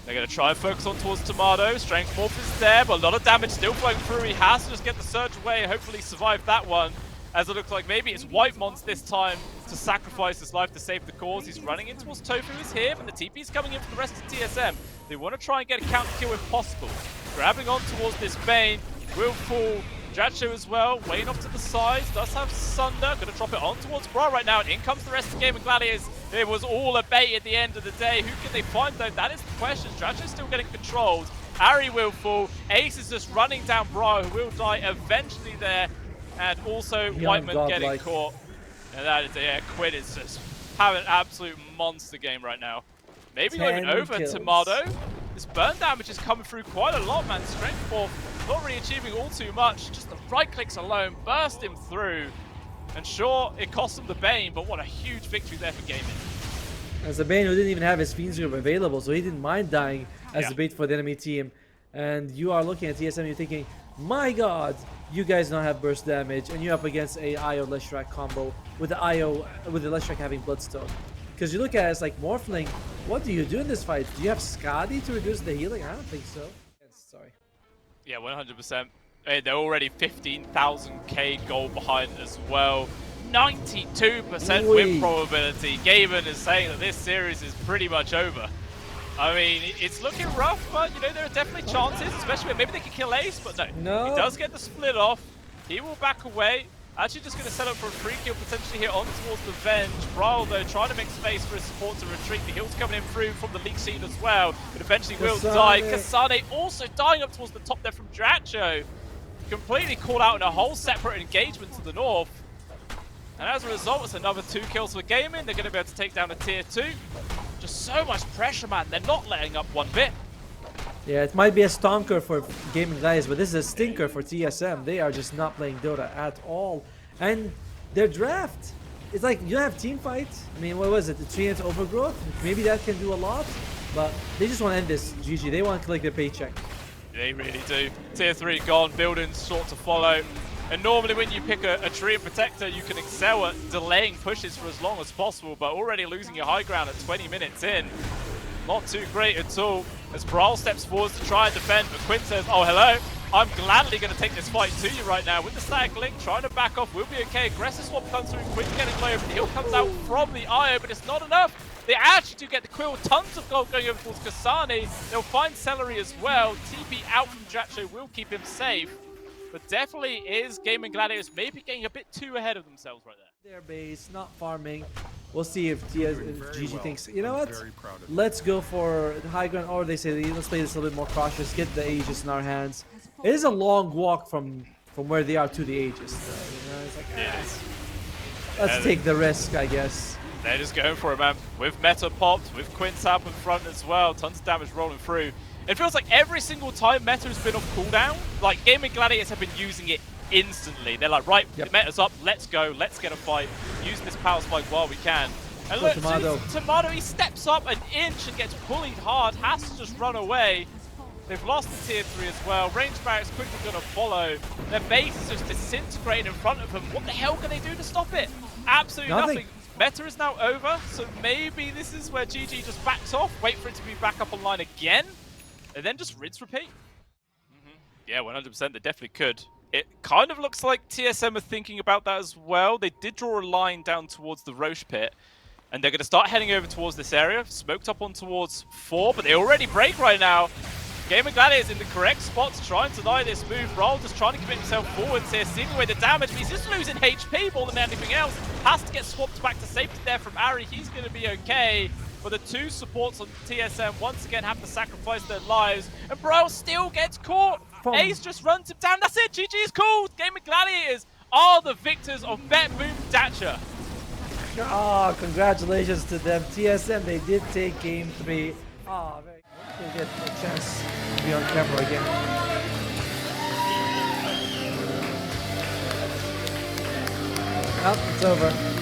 Speaker 1: They're going to try and focus on towards Timado. Strength Morph is there, but a lot of damage still flowing through. He has to just get the surge away and hopefully survive that one. As it looks like maybe it's White Mons this time to sacrifice his life to save the cause. He's running in towards Tofu is here, but the TP's coming in for the rest of TSM. They want to try and get a counter kill if possible. Grabbing on towards this Bane. Will fall. Datcha as well, weighing off to the side, does have Sunder, going to drop it on towards Bra right now, and in comes the rest of the Gaimin Gladiators. It was all a bait at the end of the day. Who can they find though? That is the question. Datcha is still getting controlled. Ari will fall, Ace is just running down Bra, who will die eventually there, and also Whiteman getting caught. And that is, yeah, Quinn is just having an absolute monster game right now. Maybe not even over Timado. This burn damage is coming through quite a lot, man. Strength Morph not really achieving all too much. Just the right clicks alone burst him through. And sure, it cost him the Bane, but what a huge victory there for Gaimin.
Speaker 2: As the Bane who didn't even have his Fiend's Grip available, so he didn't mind dying as a bait for the enemy team. And you are looking at TSM, you're thinking, my god, you guys don't have burst damage, and you're up against a IO Leshrac combo with the Leshrac having Bloodstone. Because you look at it, it's like, Morphling, what do you do in this fight? Do you have Skadi to reduce the healing? I don't think so. Sorry.
Speaker 1: Yeah, 100%. Hey, they're already 15,000k gold behind as well. 92% win probability. Gaimin is saying that this series is pretty much over. I mean, it's looking rough, but you know, there are definitely chances, especially when maybe they can kill Ace, but no. He does get the split off. He will back away. Actually just going to set up for a free kill potentially here on towards the Venge. Bryle though trying to make space for his support to retreat. The heal's coming in through from the leak scene as well, but eventually will die. Kasane also dying up towards the top there from Datcha. Completely caught out in a whole separate engagement to the north. And as a result, it's another 2 kills for Gaimin. They're going to be able to take down a tier 2. Just so much pressure, man. They're not letting up one bit.
Speaker 2: Yeah, it might be a stonker for Gaimin Gladiators, but this is a stinker for TSM. They are just not playing Dota at all. And their draft, it's like, you have team fight. I mean, what was it? The 3-int overgrowth? Maybe that can do a lot, but they just want to end this. GG, they want to collect their paycheck.
Speaker 1: They really do. Tier 3 gone, buildings short to follow. And normally when you pick a tree and protector, you can excel at delaying pushes for as long as possible, but already losing your high ground at 20 minutes in. Not too great at all, as Bryle steps forwards to try and defend, but Quinn says, oh hello, I'm gladly going to take this fight to you right now. With the static link, trying to back off, will be okay. Aggressive swap comes through, Quinn getting low, but the heal comes out from the IO, but it's not enough. They actually do get the quill, tons of gold going over towards Kasane. They'll find Seleri as well. TP out from Datcha will keep him safe. But definitely is Gaimin Gladiators maybe getting a bit too ahead of themselves right there.
Speaker 2: Their base, not farming. We'll see if GG thinks, you know what, let's go for the high ground, or they say, let's play this a little bit more cautious, get the Aegis in our hands. It is a long walk from where they are to the Aegis, though, you know? It's like, let's take the risk, I guess.
Speaker 1: They're just going for it, man. With meta popped, with Quinn up in front as well, tons of damage rolling through. It feels like every single time meta has been off cooldown, like Gaimin Gladiators have been using it instantly. They're like, right, the meta's up, let's go, let's get a fight, use this power spike while we can. And look, Timado, he steps up an inch and gets bullied hard, has to just run away. They've lost the tier 3 as well. Range barracks quickly going to follow. Their base is just disintegrating in front of them. What the hell can they do to stop it? Absolutely nothing. Meta is now over, so maybe this is where GG just backs off, wait for it to be back up online again, and then just rinse repeat. Yeah, 100%, they definitely could. It kind of looks like TSM are thinking about that as well. They did draw a line down towards the Roche pit, and they're going to start heading over towards this area. Smoked up on towards 4, but they already break right now. Gaimin Gladiators in the correct spot to try and deny this move. Bryle just trying to commit himself forwards here, seeing away the damage, but he's just losing HP more than anything else. Has to get swapped back to safety there from Ari. He's going to be okay. But the two supports on TSM once again have to sacrifice their lives. And Bryle still gets caught. Ace just runs him down. That's it. GG is called. Gaimin Gladiators are the victors of Betboom Datcha.
Speaker 2: Oh, congratulations to them. TSM, they did take game 3. Oh, very good. Get a chance to be on camera again. Well, it's over.